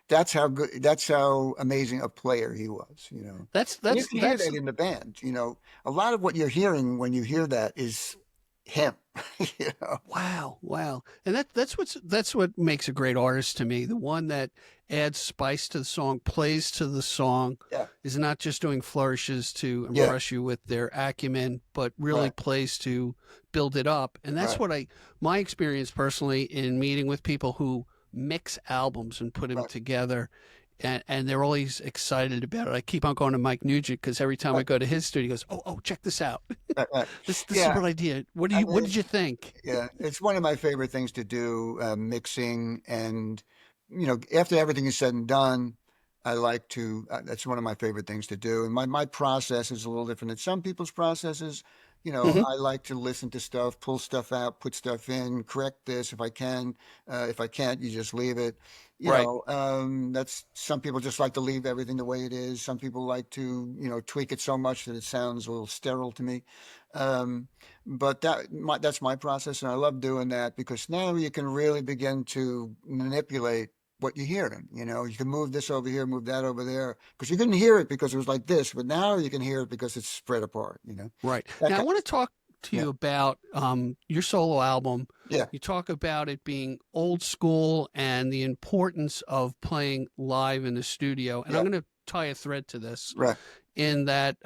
that's how good, that's how amazing a player he was. That's And you that's can hear that's that in the band. A lot of what you're hearing when you hear that is him. you know. wow, wow. And that's what makes a great artist to me. The one that adds spice to the song, plays to the song, Yeah. is not just doing flourishes to Yeah. impress you with their acumen, but really Right. plays to build it up. And that's Right. what my experience personally in meeting with people who mix albums and put them Right. together. And they're always excited about it. I keep on going to Mike Nugent because every time I Right. go to his studio, he goes, "Oh, check this out. Right. Right. This is Yeah. what I did. I What mean, did you think?" yeah, it's one of my favorite things to do, mixing. And, after everything is said and done, I like to, that's one of my favorite things to do. And my process is a little different than some people's processes. Hmm. I like to listen to stuff, pull stuff out, put stuff in, correct this if I can. If I can't, you just leave it. Right. That's some people just like to leave everything the way it is. Some people like to, tweak it so much that it sounds a little sterile to me. Um, but that's my process, and I love doing that because now you can really begin to manipulate what you're hearing. You can move this over here, move that over there, because you couldn't hear it because it was like this, but now you can hear it because it's spread apart. Right. That Now, I kind want of to talk to yeah, you about your solo album. yeah, You talk about it being old school and the importance of playing live in the studio. And I'm yeah, going to tie a thread to this right, in that,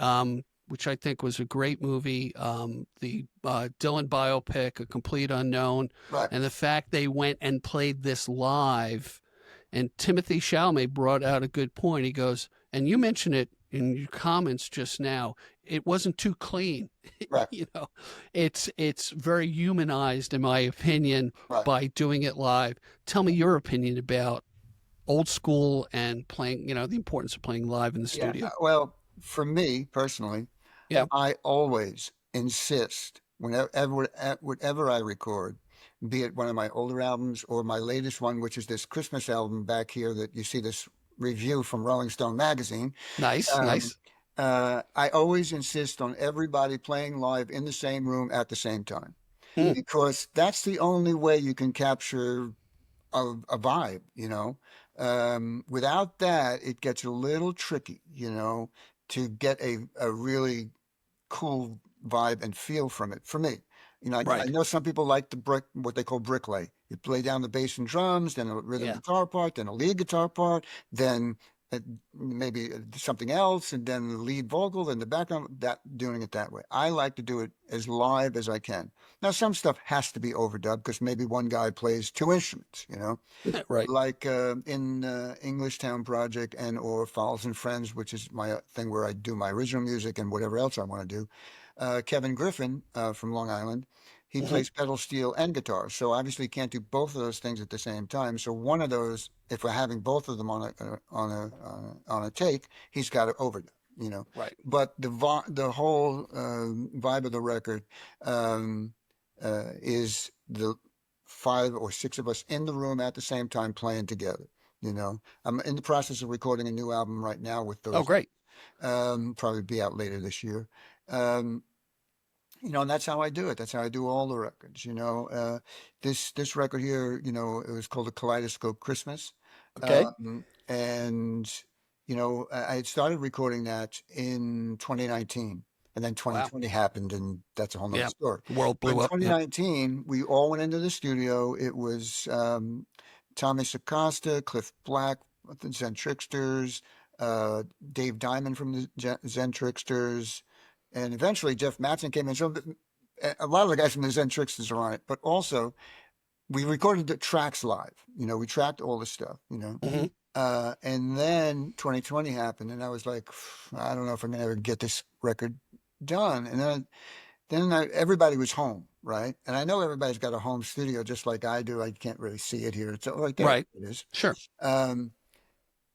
which I think was a great movie, the Dylan biopic, A Complete Unknown, right, and the fact they went and played this live. And Timothy Chalamet brought out a good point. He goes, and you mentioned it in your comments just now, it wasn't too clean. right, you know, it's very humanized, in my opinion, right. by doing it live. Tell me your opinion about old school and playing, the importance of playing live in the Yeah. studio. Well, for me personally, Yeah. I always insist whatever I record, be it one of my older albums or my latest one, which is this Christmas album back here that you see this review from Rolling Stone magazine. Nice, Um, nice. I always insist on everybody playing live in the same room at the same time Hmm. because that's the only way you can capture a vibe. Without that, it gets a little tricky, to get a really cool vibe and feel from it. For me, I Right. know some people like the what they call bricklay. You play down the bass and drums, then a rhythm Yeah. guitar part, then a lead guitar part, then maybe something else, and then the lead vocal, then the background, that doing it that way. I like to do it as live as I can. Now, some stuff has to be overdubbed because maybe one guy plays two instruments, Right. like in English Town Project and or Falls and Friends, which is my thing where I do my original music and whatever else I want to do. Kevin Griffin from Long Island, he Hmm. plays pedal steel and guitar. So obviously can't do both of those things at the same time. So one of those, if we're having both of them on a take, he's got to overdub. Right. But the whole vibe of the record is the five or six of us in the room at the same time playing together. I'm in the process of recording a new album right now with Oh, those. great. Probably be out later this year. Um, and that's how I do it. That's how I do all the records. This record here, it was called a Kaleidoscope Christmas, Okay. and I had started recording that in 2019, and then Wow. 2020 happened, and that's a whole nother Yeah. story. The world But in blew up. Yep. 2019, we all went into the studio. It was Tommy Acosta, Cliff Black, the Zen Tricksters, Dave Diamond from the Zen Tricksters, and eventually Jeff Mattson came in. So a lot of the guys from the Zen Tricksters are on it, but also we recorded the tracks live. We tracked all the stuff. Hmm. And then 2020 happened, and I was like, I don't know if I'm gonna ever get this record done. And everybody was home, right? And I know everybody's got a home studio just like I do. I can't really see it here. It's like there Right. it is. Sure. Um,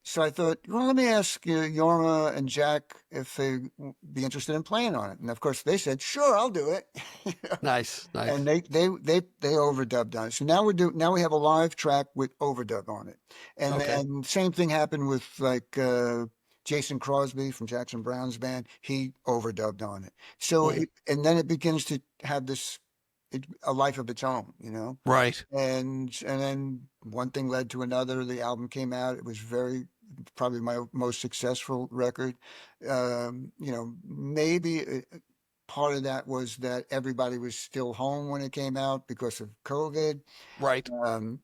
so I thought, well, let me ask Jorma and Jack if they'd be interested in playing on it. And of course, they said, "Sure, I'll do it." Nice. And Nice. they overdubbed on it. So now we have a live track with overdub on it. Okay. And same thing happened with like Jason Crosby from Jackson Brown's band. He overdubbed on it. So Mhm. and then it begins to have a life of its own. Right. And then one thing led to another. The album came out. It was probably my most successful record. Maybe part of that was that everybody was still home when it came out because of COVID. Right.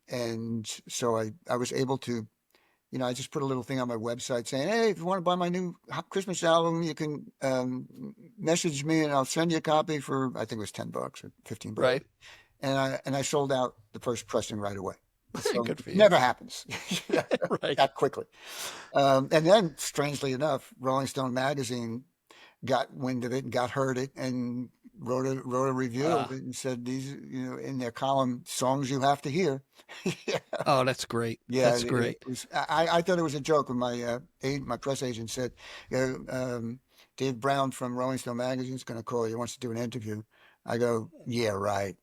And so I was able to, I just put a little thing on my website saying, hey, if you want to buy my new Christmas album, you can message me and I'll send you a copy for, I think it was $10 or $15. Right. And I sold out the first pressing right away. So Good for it you. never happens Right. that quickly. And then, strangely enough, Rolling Stone magazine got wind of it and heard it and wrote a review of Uh, it and said these, in their column, songs you have to hear. Yeah, oh, that's great. yeah. That's It great. was. I thought it was a joke when my press agent said, Dave Brown from Rolling Stone magazine is going to call you. He wants to do an interview. I go, yeah, right.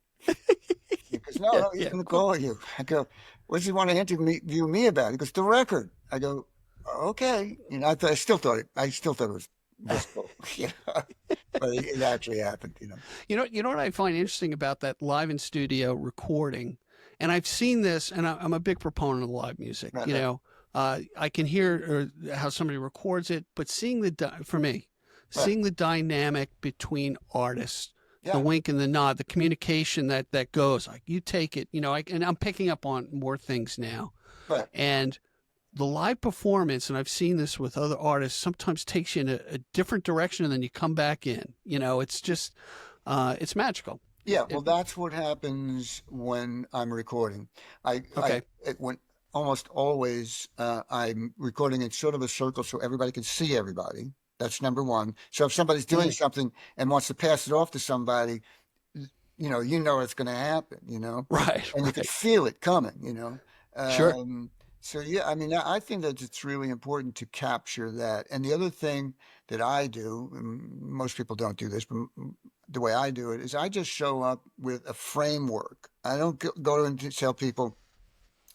He goes, no, Yeah. no, he's Yeah. going Of to course. call you. I go, what does he want to interview me about? He goes, the record. I go, okay. I still thought it was wistful, but it actually happened. You know what I find interesting about that live in studio recording, and I've seen this, and I'm a big proponent of live music. Right, right, I can hear how somebody records it, but for me, right. seeing the dynamic between artists, the Yeah, wink and the nod, the communication that goes, like you take it, and I'm picking up on more things now, right. and the live performance, and I've seen this with other artists, sometimes takes you in a different direction and then you come back in. It's just, it's magical. Yeah, well, It, that's what happens when I'm recording. okay. When almost always I'm recording in sort of a circle so everybody can see everybody. That's number one. So if somebody's doing Mhm. something and wants to pass it off to somebody, it's going to happen. Right. And you can Right. feel it coming. Sure. Um, so yeah, I mean, I think that it's really important to capture that. And the other thing that I do, and most people don't do this, but the way I do it is I just show up with a framework. I don't go in to tell people,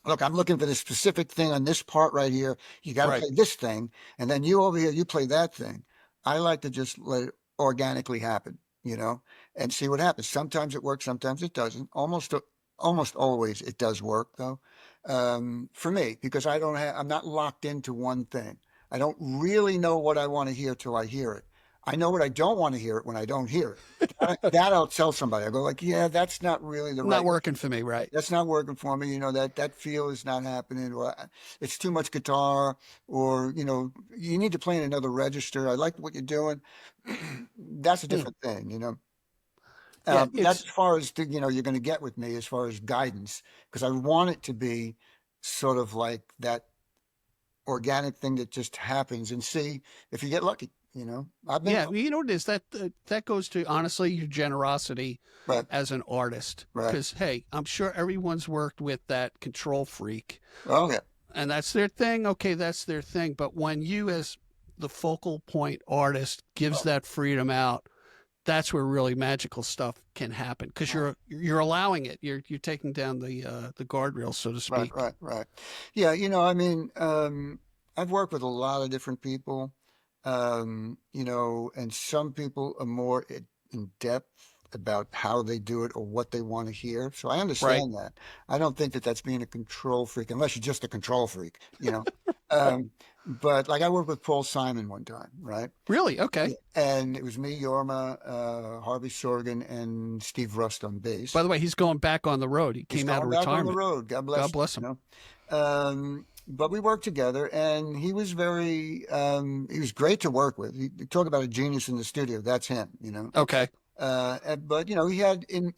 look, I'm looking for this specific thing on this part right here. You got to Right. play this thing, and then you over here, you play that thing. I like to just let it organically happen, and see what happens. Sometimes it works, sometimes it doesn't. Almost always it does work though, for me because I'm not locked into one thing. I don't really know what I want to hear till I hear it. I know what I don't want to hear it when I don't hear it. That I'll tell somebody. I go like, yeah, that's not really the Not right. working for me, right? That's not working for me. That feel is not happening, or it's too much guitar, or you need to play in another register. I like what you're doing. That's a Hmm. different thing. Yeah, That's it's as far as you're going to get with me as far as guidance, because I want it to be sort of like that organic thing that just happens, and see if you get lucky. I've been yeah. You know what it is that goes to honestly your generosity right, as an artist. right. Because hey, I'm sure everyone's worked with that control freak, Oh yeah, and that's their thing. Okay, that's their thing. But when you, as the focal point artist, gives right, that freedom out, that's where really magical stuff can happen because right, you're allowing it. You're taking down the guardrails, so to right, speak. right, right. Yeah, I mean, I've worked with a lot of different people, and some people are more in depth about how they do it or what they want to hear. So I Right. understand that. I don't think that that's being a control freak, unless you're just a control freak. Um, but like I worked with Paul Simon one time, right? Really? Okay. Yeah. And it was me, Yorma, Harvey Sorgan, and Steve Rust on By bass. the way, he's going back on the road. He He's came out going of back on the retirement. road. God God bless him. bless him. But we worked together, and he was he was great to work with. You talk about a genius in the studio. That's him. Okay. But he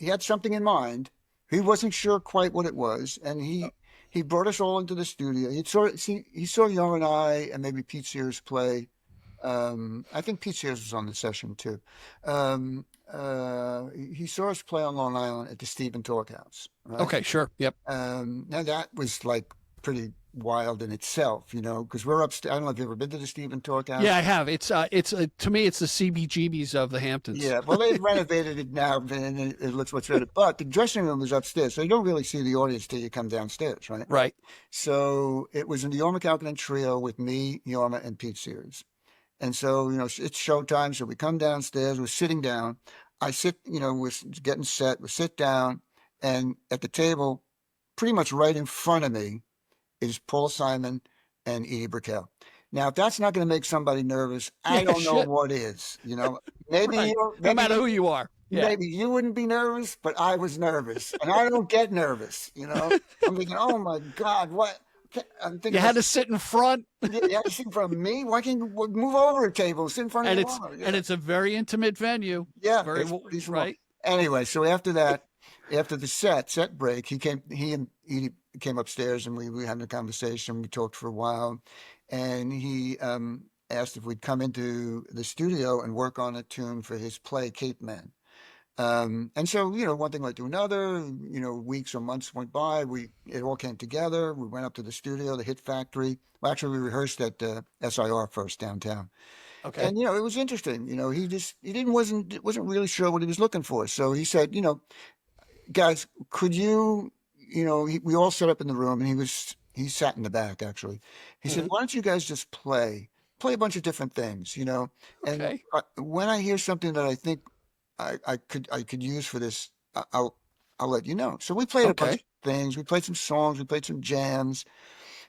had something in mind. He wasn't sure quite what it was, and he brought us all into the studio. He saw Young and I and maybe Pete Sears play. I think Pete Sears was on the session too. He saw us play on Long Island at the Stephen Talk House, right? Okay. Sure. Yep. Now that was like pretty wild in itself, because we're upstairs. I don't know if you've ever been to the Stephen Talk Yeah, House. I have. It's to me, it's the CBGBs of the Hamptons. Yeah, well, they've renovated it now, and it looks much better. But the dressing room is upstairs, so you don't really see the audience till you come downstairs, right? Right. So it was in the Yorma Kalkinen trio with me, Yorma, and Pete Sears. And so, it's showtime. So we come downstairs, we're sitting down. I sit, we're getting set, we sit down, and at the table, pretty much right in front of me, is Paul Simon and Edie Brickell. Now, if that's not going to make somebody nervous, I Yeah. don't know Shit. what is. Maybe Right. No matter who you are. Yeah. maybe you wouldn't be nervous, but I was nervous, and I don't get nervous. I'm thinking, oh my God, what? I'm You thinking, had to sit in front, you have to sit in front of me. Why can't you move over a table, sit in front of and your it's mama? and it's a very intimate venue. Yeah, Very it's pretty small. right. Anyway, so after that, after the set break, he and Edie came upstairs, and we had a conversation. We talked for a while, and he asked if we'd come into the studio and work on a tune for his play Cape Man. And so, one thing led to another, weeks or months went by. It all came together. We went up to the studio, the Hit Factory. Well, actually, we rehearsed at SIR first downtown. Okay. And, it was interesting. Wasn't really sure what he was looking for. So he said, guys, could you, we all set up in the room, and he sat in the back, actually. He said, Hmm. why don't you guys just play a bunch of different things. And Okay. when I hear something that I think I could use for this, I'll let you know. So we played a bunch Okay. of things. We played some songs. We played some jams.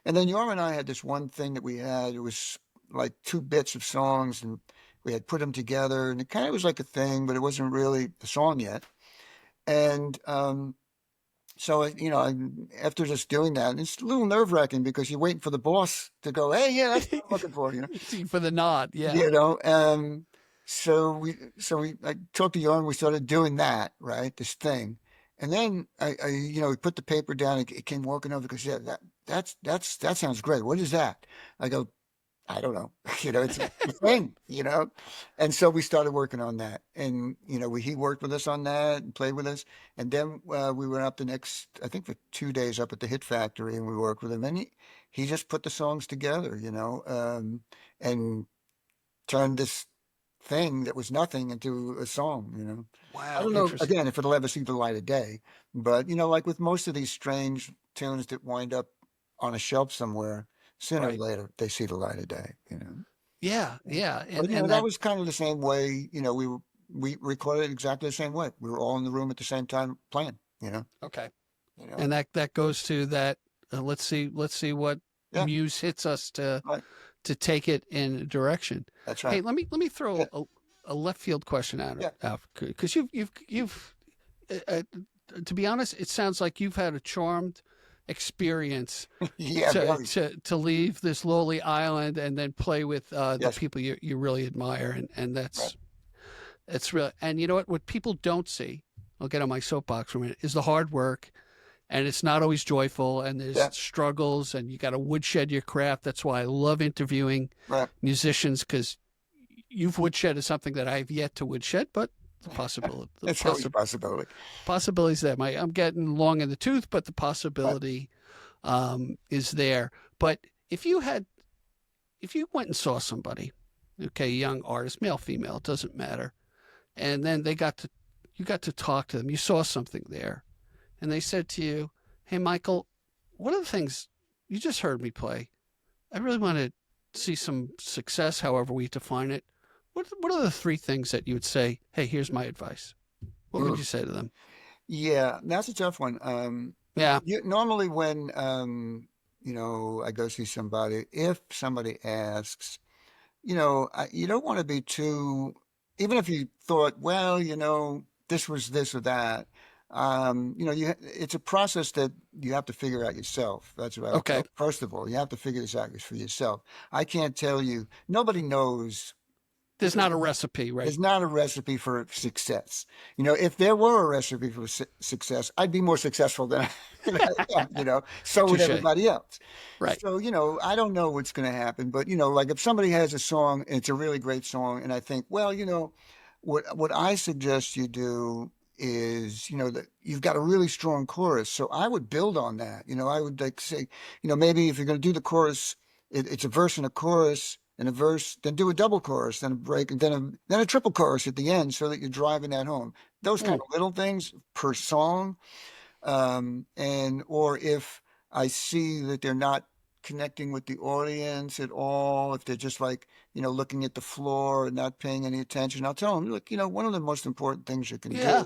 And then Yorm and I had this one thing that we had. It was like two bits of songs, and we had put them together, and it kind of was like a thing, but it wasn't really a song yet. And so after just doing that, it's a little nerve wracking because you're waiting for the boss to go, "Hey, yeah, that's what I'm looking for." For the nod. Yeah. You know. So we I talked to Yorm. We started doing that, right? This thing, and then we put the paper down. It came walking over because yeah, that sounds great. What is that? I go, I don't know. It's a thing. And so we started working on that. And, he worked with us on that and played with us. And then we went up the next, I think for 2 days up at the Hit Factory, and we worked with him. And he just put the songs together, and turned this thing that was nothing into a song. I Wow. don't know, Interesting. again, if it'll ever see the light of day. But, like with most of these strange tunes that wind up on a shelf somewhere, sooner or Right. later they see the light of day. Yeah. Yeah. Yeah. But And that that. was kind of the same way. We recorded exactly the same way. We were all in the room at the same time playing. You know, Okay. you know. And that goes to that. Let's see what Yeah, muse hits us to right. to take it in a direction. That's Hey, right. let me Yeah, throw a left field question Yeah. out because you've uh, to be honest, it sounds like you've had a charmed experience Yeah, very. to leave this lowly island and then play with the Yes. people you really admire, and Right. that's real. And you know what people don't see, I'll get on my soapbox for a minute, is the hard work, and it's not always joyful, and there's Yeah. struggles, and you got to woodshed your craft. That's why I love interviewing Right. musicians, because you've woodshed something that I've yet to woodshed, but the possibility, It's always a possibility. possibilities there. I'm getting long in the tooth, but the possibility is there. But if you went and saw somebody, okay, a young artist, male, female, it doesn't matter, and then you got to talk to them, you saw something there, and they said to you, "Hey, Michael, what are the things you just heard me play? I really want to see some success, however we define it. What are the three things that you would say, hey, here's my advice? What would you say to them?" Yeah, that's a tough one. Yeah. Normally when I go see somebody, if somebody asks, you don't want to be too, even if you thought, well, this was this or that. It's a process that you have to figure out yourself. That's what I would Okay. tell. First of all, you have to figure this out for yourself. I can't tell you. Nobody knows. There's not a recipe, right? There's not a recipe for success. If there were a recipe for success, I'd be more successful than I am. So would Touche. everybody else. Right. So, I don't know what's going to happen, but, like if somebody has a song and it's a really great song, and I think, well, what I suggest you do is, that you've got a really strong chorus. So I would build on that. I would like say, maybe if you're going to do the chorus, it's a verse and a chorus and a verse, then do a double chorus, then a break, and then a triple chorus at the end so that you're driving that home. Those kind of little things per song. Or if I see that they're not connecting with the audience at all, if they're just like, looking at the floor and not paying any attention, I'll tell them, look, one of the most important things you can do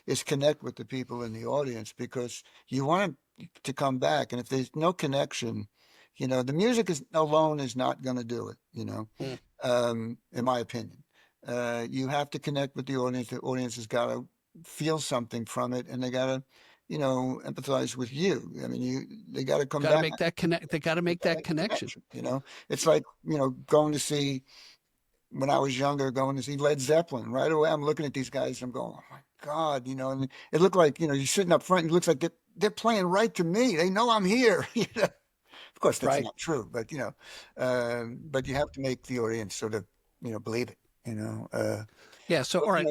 is connect with the people in the audience, because you want them to come back. And if there's no connection, the music alone is not going to do it, in my opinion. You have to connect with the audience. The audience has got to feel something from it, and they got to, empathize with you. I mean, they got to come back. Make that connect. They got to make that connection. It's like, going to see, when I was younger, going to see Led Zeppelin. Right away, I'm looking at these guys, and I'm going, oh my God, and it looked like, you're sitting up front, it looks like they're playing right to me. They know I'm here. Of course, that's not true, but but you have to make the audience sort of, believe it. Yeah. So, all right,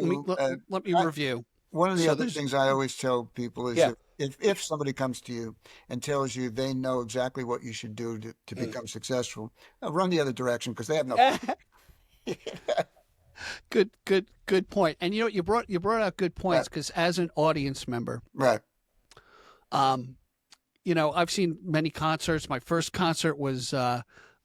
let me review. One of the other things I always tell people is if somebody comes to you and tells you they know exactly what you should do to become successful, run the other direction, because they have no. Good point. And you brought out good points, because as an audience member, right. I've seen many concerts. My first concert was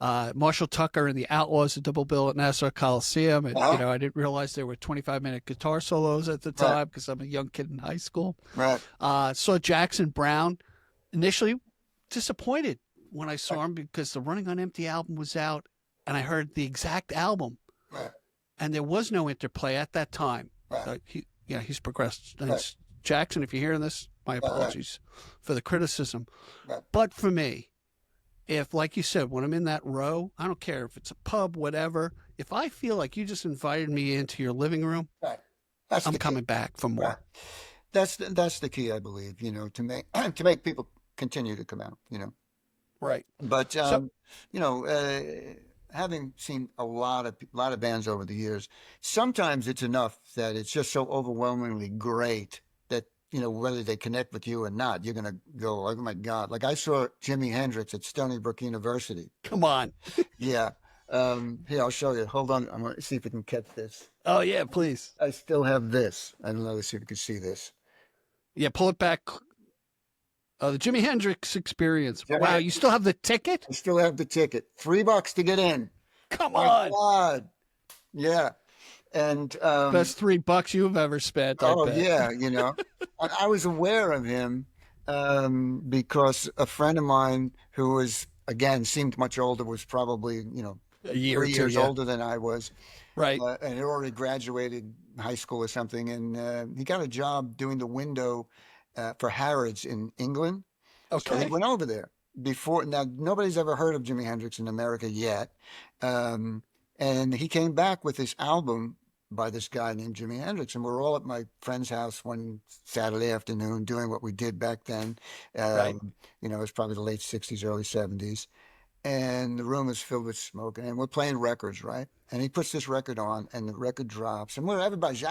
Marshall Tucker and the Outlaws, a double bill at Nassau Coliseum. And, I didn't realize there were 25-minute guitar solos at the time, because I'm a young kid in high school. Right. Saw Jackson Browne. Initially disappointed when I saw him, because the Running on Empty album was out, and I heard the exact album. Right. And there was no interplay at that time. Right. He's progressed. Right. Jackson, if you're hearing this, my apologies for the criticism. Right. But for me, if, like you said, when I'm in that row, I don't care if it's a pub, whatever, if I feel like you just invited me into your living room, I'm coming back for more. Right. That's the key, I believe, to make people continue to come out, Right. But, having seen a lot of bands over the years, sometimes it's enough that it's just so overwhelmingly great that, whether they connect with you or not, you're going to go, oh my God. Like I saw Jimi Hendrix at Stony Brook University. Come on. Yeah. Here, I'll show you. Hold on. I'm going to see if we can catch this. Oh, yeah, please. I still have this. I don't know. Let's see if we can see this. Yeah, pull it back. The Jimi Hendrix Experience. Wow, you still have the ticket? I still have the ticket. $3 to get in. Come on. God. Yeah. And best $3 you've ever spent. Oh, yeah. I was aware of him because a friend of mine who was, again, seemed much older, was probably, A year or 2, 3 years yeah. older than I was, Right. and had already graduated high school or something. And he got a job doing the window for Harrods in England. So he Okay. went over there before. Now, nobody's ever heard of Jimi Hendrix in America yet. Um, and he came back with this album by this guy named Jimi Hendrix. And we were all at my friend's house one Saturday afternoon doing what we did back then. Right. It was probably the late 60s, early 70s. And the room is filled with smoke. And we're playing records, right? And he puts this record on, and the record drops. And everybody's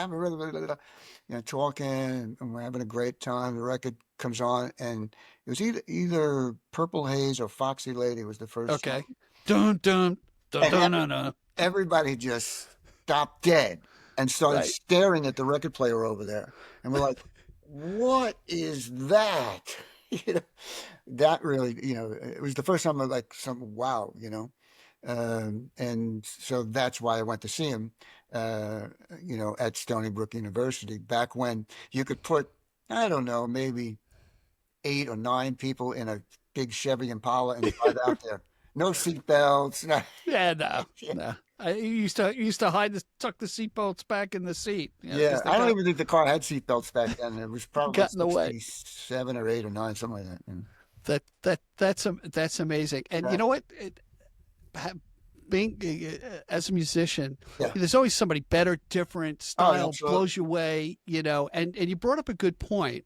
talking, and we're having a great time. The record comes on, and it was either Purple Haze or Foxy Lady was the first Okay. song. Dun dun dun And dun dun. Dun. everybody just stopped dead and started Right. staring at the record player over there. And we're like, what is that? You know, that really, it was the first time I like some wow, and so that's why I went to see him, at Stony Brook University back when you could put, I don't know, maybe 8 or 9 people in a big Chevy Impala and drive out there. No seatbelts. No, Yeah, no, yeah, no. I used to tuck the seatbelts back in the seat, yeah. because they I don't even think the car had seatbelts back then. It was probably got in the way. 67 or 8 or 9, something like that. That's amazing. And you Right. know what? Being as a musician, Yeah. there's always somebody better, different Oh, style absolutely. blows you away. And you brought up a good point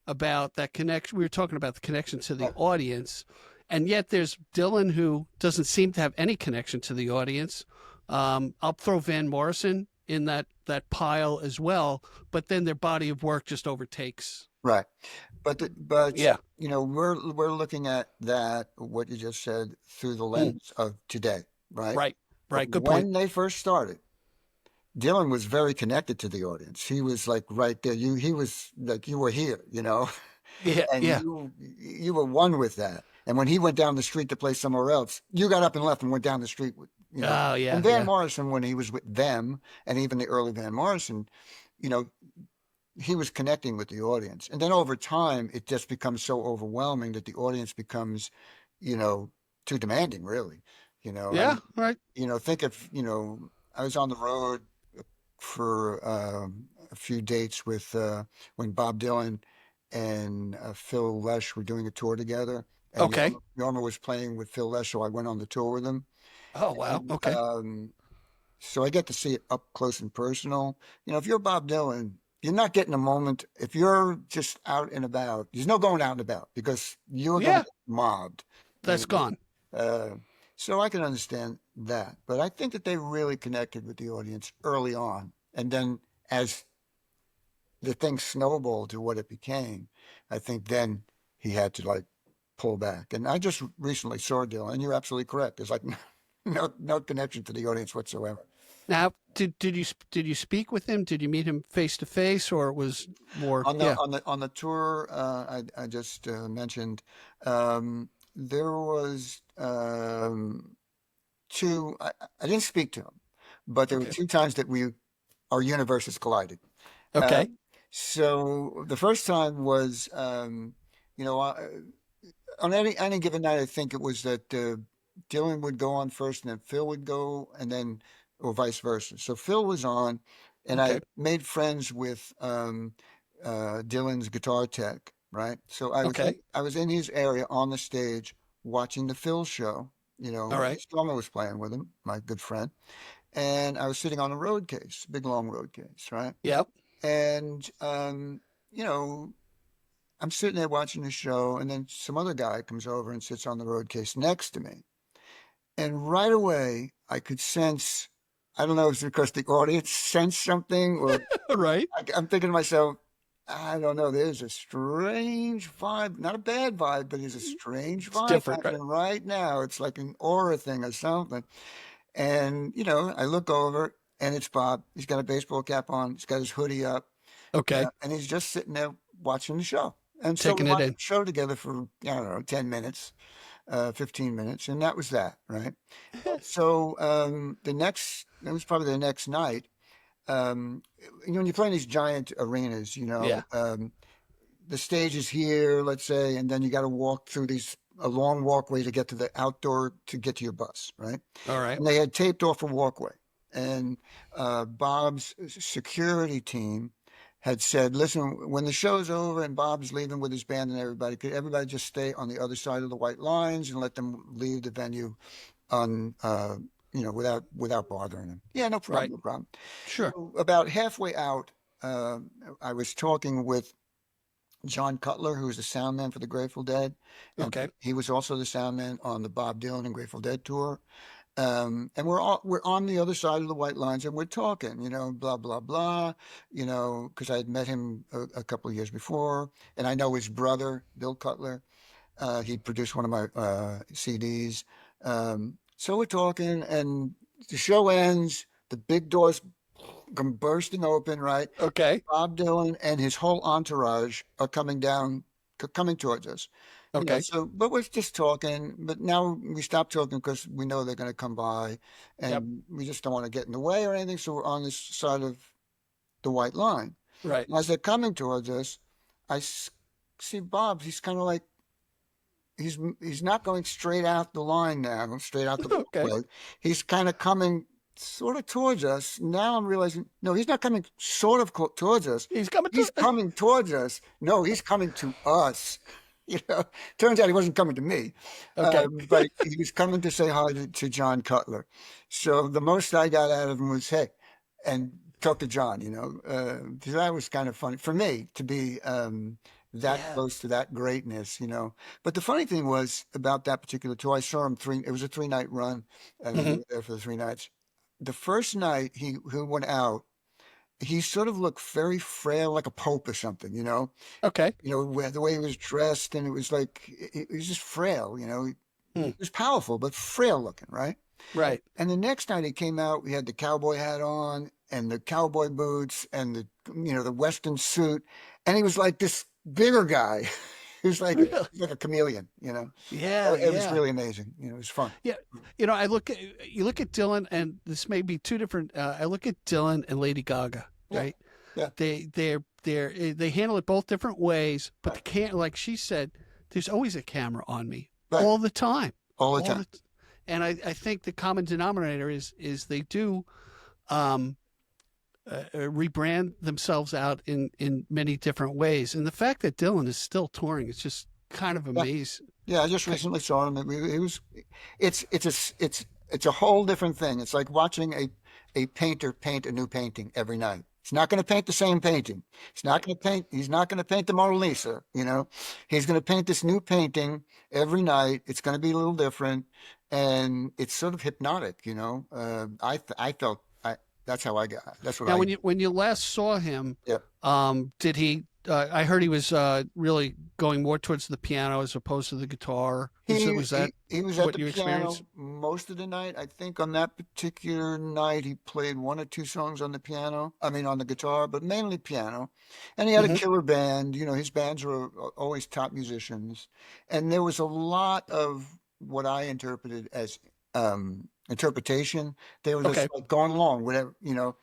about that connection. We were talking about the connection to the Right. audience, and yet there's Dylan who doesn't seem to have any connection to the audience. I'll throw Van Morrison in that pile as well, but then their body of work just overtakes. Right. But Yeah, we're looking at that what you just said through the mm, lens of today, right? right, But right. Good point. when they first started, Dylan was very connected to the audience. He was like right there. He was like you were here, Yeah, and yeah. you were one with that. And when he went down the street to play somewhere else, you got up and left and went down the street with. Oh, And yeah, Van yeah. Morrison, when he was with them, and even the early Van Morrison, you know, he was connecting with the audience. And then over time, it just becomes so overwhelming that the audience becomes, you know, too demanding, really. I Yeah, mean, right. think of, I was on the road for a few dates with when Bob Dylan and Phil Lesh were doing a tour together. And Okay. Jorma was playing with Phil Lesh, so I went on the tour with him. Oh, wow. And Okay. so I get to see it up close and personal. If you're Bob Dylan, you're not getting a moment. If you're just out and about, there's no going out and about because you're going to Yeah, get mobbed. that's gone. Uh, so I can understand that. But I think that they really connected with the audience early on. And then as the thing snowballed to what it became, I think then he had to like pull back. And I just recently saw Dylan, and you're absolutely correct. There's like no connection to the audience whatsoever. Now, did you speak with him? Did you meet him face to face, or it was more? On the Yeah. on the on the tour I just mentioned, there was two. I didn't speak to him, but there were Okay. 2 times that our universes collided. Okay. So the first time was, on any given night, I think it was that Dylan would go on first, and then Phil would go, and then or vice versa. So Phil was on, and I Okay. made friends with Dylan's guitar tech. Right, so Okay. I was in his area on the stage watching the Phil show. All right. Stormer was playing with him, my good friend, and I was sitting on a road case, big long road case, right? Yep. And you know, I'm sitting there watching the show, and then some other guy comes over and sits on the road case next to me. And right away, I could sense, I don't know if it's because the audience sensed something, or All right. I'm thinking to myself, I don't know, there's a strange vibe, not a bad vibe, but there's a strange It's vibe different, right? happening right now. It's like an aura thing or something. And, I look over, and it's Bob. He's got a baseball cap on, he's got his hoodie up. Okay. And he's just sitting there watching the show. And so we Taking it watched in. the show together for, I don't know, 10 minutes, 15 minutes. And that was that, right? So that was probably the next night. When you play in these giant arenas, Yeah. the stage is here, let's say, and then you got to walk through these a long walkway to get to the outdoor to get to your bus, right? All right. And they had taped off a walkway. And Bob's security team had said, "Listen, when the show's over and Bob's leaving with his band and everybody, could everybody just stay on the other side of the white lines and let them leave the venue on, without bothering him?" Yeah, no problem, Right. no problem. Sure. So about halfway out, I was talking with John Cutler, who was the sound man for the Grateful Dead, and Okay. he was also the sound man on the Bob Dylan and Grateful Dead tour. And we're on the other side of the white lines, and we're talking, blah blah blah, because I had met him a couple of years before, and I know his brother, Bill Cutler. He produced one of my CDs. So we're talking, and the show ends. The big doors come bursting open, right? Okay. Bob Dylan and his whole entourage are coming towards us. Okay. So, but we're just talking, but now we stop talking because we know they're going to come by Yep. and we just don't want to get in the way or anything. So we're on this side of the white line. Right. And as they're coming towards us, see Bob, he's kind of like, he's not going straight out the line now, straight out the Okay. walkway. He's kind of coming sort of towards us. Now I'm realizing, no, he's not coming sort of towards us. He's coming He's coming towards us. No, he's coming to us. Turns out he wasn't coming to me, Okay. but he was coming to say hi to John Cutler. So the most I got out of him was, hey, and talk to John, because that was kind of funny for me to be that Yeah. close to that greatness. But the funny thing was about that particular tour, I saw him it was a 3-night run, and we Mhm. were there for the 3 nights. The first night he went out, he sort of looked very frail, like a pope or something, Okay. the way he was dressed, and it was like it was just frail, Hmm. He was powerful but frail looking, right? Right. And the next night he came out, we had the cowboy hat on and the cowboy boots and the Western suit, and he was like this bigger guy. He was like Really? a chameleon, Yeah. It was Yeah. really amazing. It was fun. Yeah. I look at you look at Dylan, and this may be two different. I look at Dylan and Lady Gaga, Yeah. right? Yeah. They handle it both different ways, but Right. the can like she said, there's always a camera on me Right. all the time. All the time. And I think the common denominator is they do um, rebrand themselves out in many different ways. And the fact that Dylan is still touring is just kind of Yeah. amazing. Yeah, I just recently saw him. It's a whole different thing. It's like watching a painter paint a new painting every night. He's not going to paint the same painting. He's not going to paint the Mona Lisa, He's going to paint this new painting every night. It's going to be a little different, and it's sort of hypnotic, I felt that's how I got. That's what Now, I. when you last saw him, Yeah. did he? I heard he was really going more towards the piano as opposed to the guitar. Was that He was at what the you piano experienced? most of the night. I think on that particular night he played 1 or 2 songs on the piano. I mean on the guitar, but mainly piano. And he had a Mhm. killer band. His bands were always top musicians. And there was a lot of what I interpreted as interpretation. They were just Okay. like going along, whatever,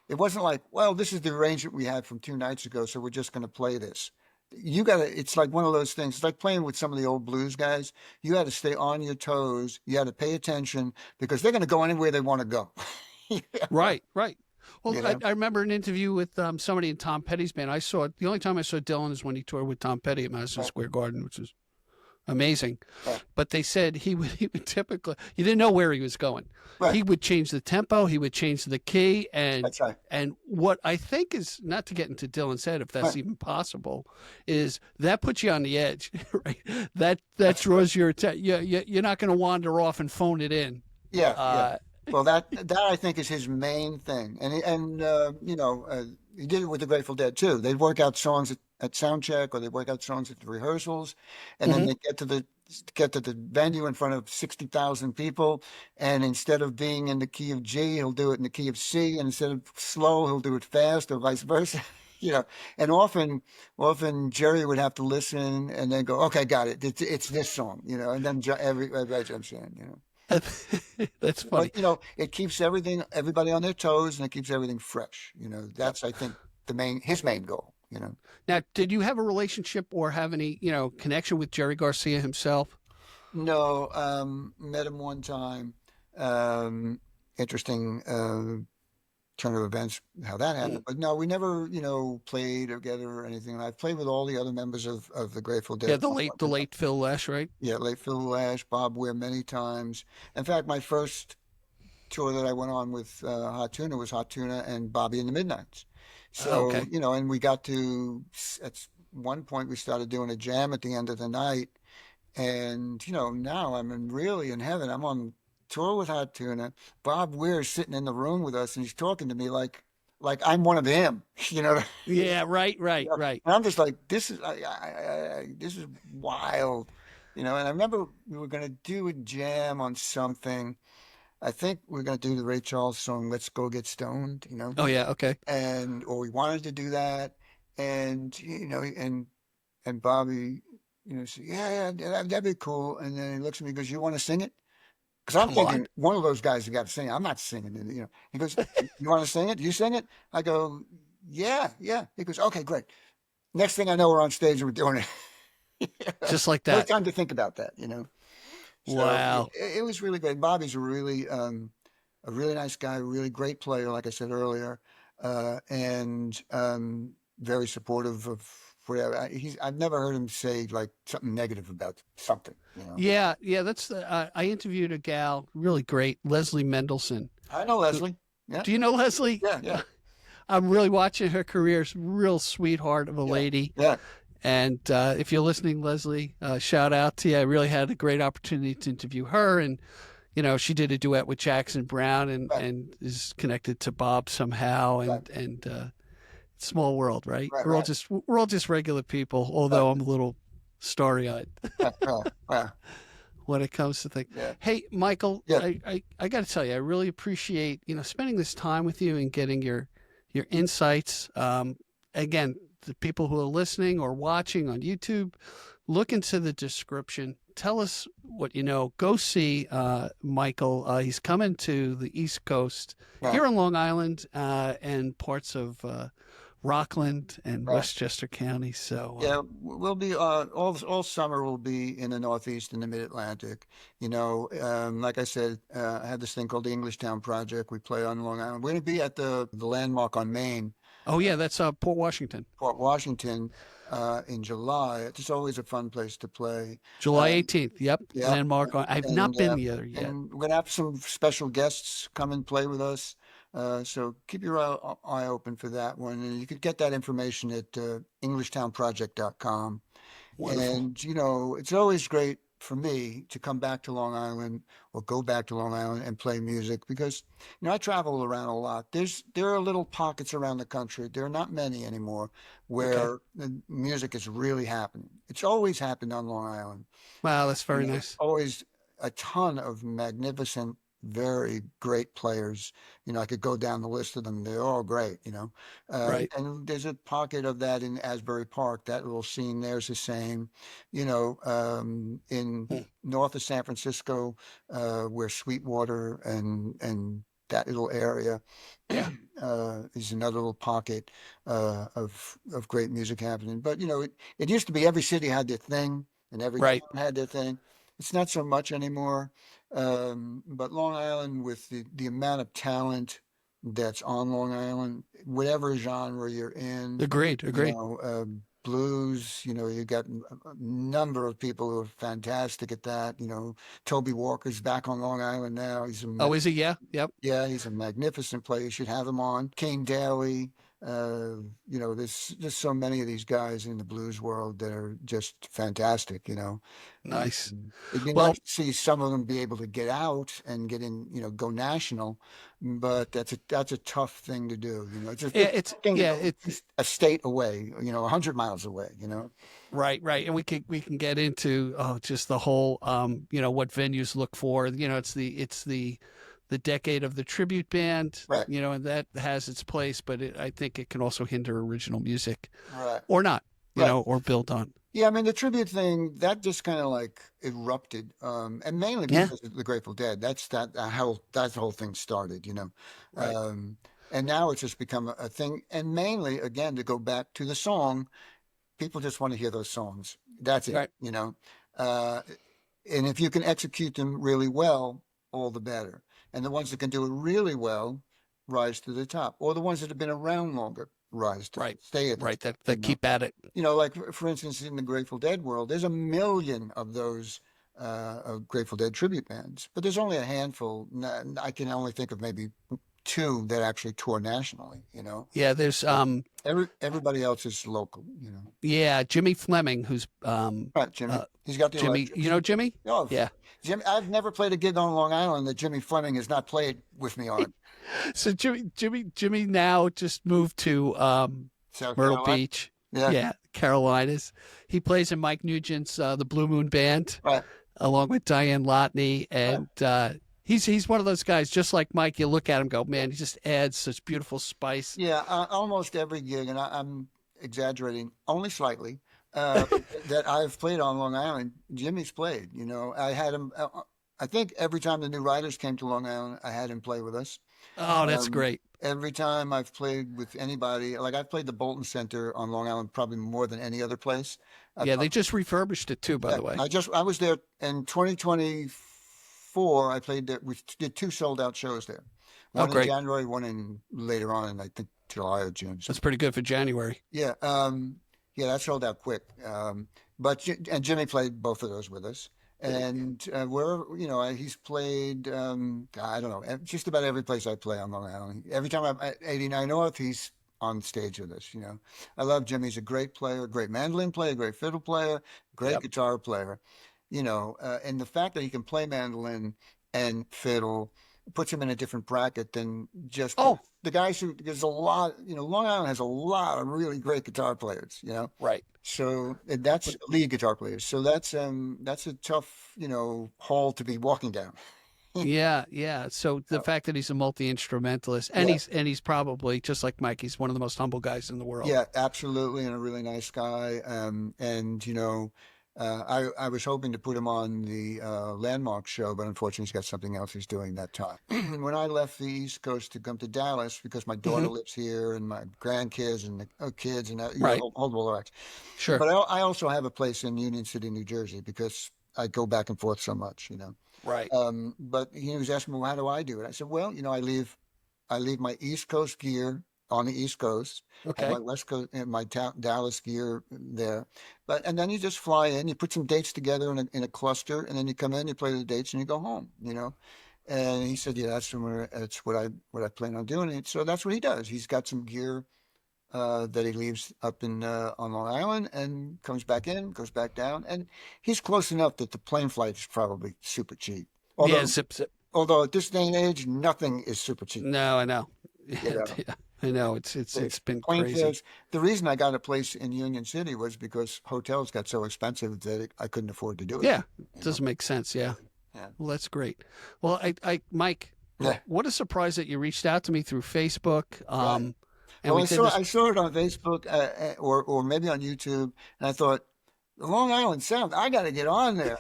It wasn't like, well, this is the arrangement we had from 2 nights ago, so we're just going to play this. It's like one of those things. It's like playing with some of the old blues guys. You had to stay on your toes. You had to pay attention because they're going to go anywhere they want to go. Yeah, Right. Right. Well, you I, know? I remember an interview with somebody in Tom Petty's band. The only time I saw Dylan is when he toured with Tom Petty at Madison Right. Square Garden, which is amazing. Right. But they said he would typically, you didn't know where he was going. Right. He would change the tempo, he would change the key, and That's right. what I think is, not to get into Dylan's head, if that's Right. even possible, is that puts you on the edge, right? That draws your attention. You're not going to wander off and phone it in. Yeah. Yeah. Uh, Well, that I think is his main thing, and he did it with the Grateful Dead too. They'd work out songs at sound check, or they'd work out songs at the rehearsals, and then mhm. they get to the venue in front of 60,000 people, and instead of being in the key of G, he'll do it in the key of C, and instead of slow, he'll do it fast, or vice versa. And often Jerry would have to listen and then go, okay, got it. It's this song, and then everybody jumps in. That's funny. But it keeps everybody on their toes, and it keeps everything fresh. That's, I think, his main goal. Now, did you have a relationship or have any, connection with Jerry Garcia himself? No, met him one time. Um, interesting turn of events, how that happened. Mm. But no, we never, played together or anything. I've played with all the other members of the Grateful Yeah, Dead. the late Phil Lesh, right? Yeah, late Phil Lash, Bob Weir many times. In fact, my first tour that I went on with Hot Tuna was Hot Tuna and Bobby and the Midnights. Oh, So, okay. and we got to, at one point, we started doing a jam at the end of the night. And, now really in heaven. I'm on tour with Hot Tuna. Bob Weir's sitting in the room with us and he's talking to me like I'm one of them, you know. Yeah, right, right, And right. I'm just like, this is wild, And I remember we were going to do a jam on something. I think we are going to do the Ray Charles song "Let's Go Get Stoned," Oh yeah, okay. or we wanted to do that, and and Bobby, said, yeah, that'd be cool. And then he looks at me and goes, "You want to sing it?" Because I'm Come on. thinking one of those guys who got to sing. I'm not singing it, He goes, "You want to sing it? Do you sing it?" I go, "Yeah, yeah." He goes, "Okay, great." Next thing I know, we're on stage and we're doing it. Just like No that. time to think about that. So Wow. it was really great. Bobby's a really nice guy, really great player, like I said earlier, and very supportive of whatever. I've never heard him say like something negative about something. Yeah, yeah, that's the I interviewed a gal, really great, Leslie Mendelson. I know Who, Leslie. Yeah, do you know Leslie? yeah, yeah, I'm really watching her career. She's a real sweetheart of a yeah, lady. yeah. And if you're listening, Leslie, shout out to you. I really had a great opportunity to interview her, and she did a duet with Jackson Brown, and Right, and is connected to Bob somehow, right, and small world, right? right, We're all just regular people, right, although I'm a little starry eyed right. when it comes to things. Yeah, Hey, Michael, yeah. I got to tell you, I really appreciate spending this time with you and getting your insights. Again, the people who are listening or watching on YouTube, look into the description. Tell us what you know. Go see Michael. He's coming to the East Coast Right, here on Long Island and parts of Rockland and right. Westchester County. So, Yeah, we'll be all summer. We'll be in the Northeast and the Mid Atlantic. Like I said, I have this thing called the Englishtown Project. We play on Long Island. We're going to be at the landmark on Main, oh yeah, that's Port Washington, Port Washington, in July. It's always a fun place to play. July Um, 18th. Yep, yeah, landmark. I've not and been there yet. we're going to have some special guests come and play with us. So keep your eye open for that one, and you could get that information at EnglishtownProject.com. Wonderful. And, it's always great for me to come back to Long Island or go back to Long Island and play music because, I travel around a lot. There are little pockets around the country. There are not many anymore Okay. where the music is really happening. It's always happened on Long Island. Wow, that's very nice. Always a ton of magnificent, very great players. I could go down the list of them. They're all great. Right. And there's a pocket of that in Asbury Park. That little scene there's the same. In Hmm. north of San Francisco, where Sweetwater and that little area Yeah. is another little pocket of great music happening. But it used to be every city had their thing and every Right. town had their thing. It's not so much anymore. But Long Island, with the amount of talent that's on Long Island, whatever genre you're in, Agreed. you Agreed. know, uh, blues, you got a number of people who are fantastic at that. Toby Walker's back on Long Island now. Oh, is it? Yeah. Yep. Yeah, he's a magnificent player. You should have him on. Kane Daly. There's just so many of these guys in the blues world that are just fantastic. Nice. It'd be nice Well, to see some of them be able to get out and get in, go national, but that's a tough thing to do. It's a it's thing to yeah. go a state away, 100 miles away. Right. Right. And we can get into just the whole what venues look for. It's the decade of the tribute band. Right, And that has its place, but I think it can also hinder original music, right, or not. right. Or build on. Yeah, I mean the tribute thing that just kind of like erupted, and mainly Yeah. because of the Grateful Dead. How that whole thing started. Right. Um, and now it's just become a thing, and mainly again to go back to the song, people just want to hear those songs. That's it. Right. Uh, And if you can execute them really well, all the better. And the ones that can do it really well rise to the top, or the ones that have been around longer rise to Right. stay at the Right. top. That keep at it. Like for instance, in the Grateful Dead world, there's a million of those Grateful Dead tribute bands, but there's only a handful. I can only think of maybe two that actually tour nationally. Yeah. There's Everybody else is local. yeah, Jimmy Fleming, who's Right, Jimmy. He's got the Jimmy. electrics. You know Jimmy? Oh, Yeah. Jimmy. I've never played a gig on Long Island that Jimmy Fleming has not played with me on. So Jimmy now just moved to South Myrtle Carolina? Beach. Yeah. Yeah, Carolinas. He plays in Mike Nugent's The Blue Moon Band, Right. along with Diane Lotney, and he's one of those guys, just like Mike. You look at him, go, man, he just adds such beautiful spice. Yeah, almost every gig, and I'm exaggerating only slightly, that I've played on Long Island, Jimmy's played. I had him. I think every time the new writers came to Long Island, I had him play with us. Oh, that's great. Every time I've played with anybody, like I've played the Bolton Center on Long Island probably more than any other place. Yeah, they just refurbished it too, by the way. I was there in 2024. I played there. We did two sold out shows there. One in great. January, one in later on in I think July or June. That's pretty good for January. Yeah, that sold out quick. And Jimmy played both of those with us. And he's played, I don't know, just about every place I play on Long Island. Every time I'm at 89 North, he's on stage with us. I love Jimmy. He's a great player, great mandolin player, great fiddle player, great guitar player. And the fact that he can play mandolin and fiddle puts him in a different bracket than just the guys who. There's a lot. Long Island has a lot of really great guitar players. Right. So that's lead guitar players. So that's a tough hall to be walking down. Yeah. So the fact that he's a multi-instrumentalist, and he's probably just like Mike, he's one of the most humble guys in the world. Yeah, absolutely, and a really nice guy. I was hoping to put him on the Landmark show, but unfortunately he's got something else he's doing that time. When I left the East Coast to come to Dallas, because my daughter lives here and my grandkids and the kids and whole acts. Sure. But I also have a place in Union City, New Jersey, because I go back and forth so much, Right. But he was asking me, well, how do I do it? I said, well, I leave my East Coast gear on the East Coast, Okay. and my West Coast and my Dallas gear there. And then you just fly in, you put some dates together in a cluster, and then you come in, you play the dates, and you go home. And he said, yeah, that's what I plan on doing. And so that's what he does. He's got some gear that he leaves up on Long Island and comes back in, goes back down, and he's close enough that the plane flight is probably super cheap. Although, zip. Although at this day and age, nothing is super cheap. No, I know. Yeah, I know. It's been crazy. Fares. The reason I got a place in Union City was because hotels got so expensive that I couldn't afford to do it. Yeah, it doesn't make sense. Yeah. Well, that's great. Well, Mike, what a surprise that you reached out to me through Facebook. And I saw it on Facebook or maybe on YouTube, and I thought, the Long Island Sound, I got to get on there.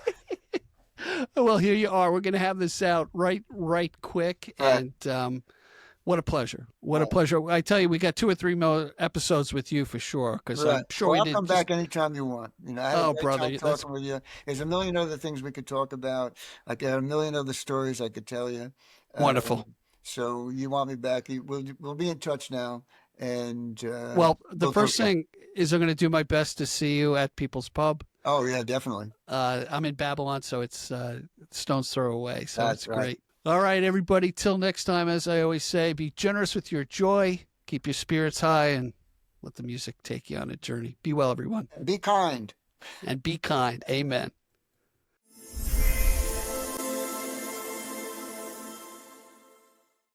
Well, here you are. We're going to have this out right quick, and what a pleasure! What a pleasure! I tell you, we got 2 or 3 more episodes with you for sure. Because I'm sure I'll come back anytime you want. I had a great time talking with you. There's a million other things we could talk about. I got a million other stories I could tell you. Wonderful. So you want me back? We'll be in touch now. And the first thing is I'm going to do my best to see you at People's Pub. Oh yeah, definitely. I'm in Babylon, so it's stone's throw away. So That's it's great. All right, everybody. Till next time, as I always say, be generous with your joy, keep your spirits high, and let the music take you on a journey. Be well, everyone. Be kind. And be kind. Amen.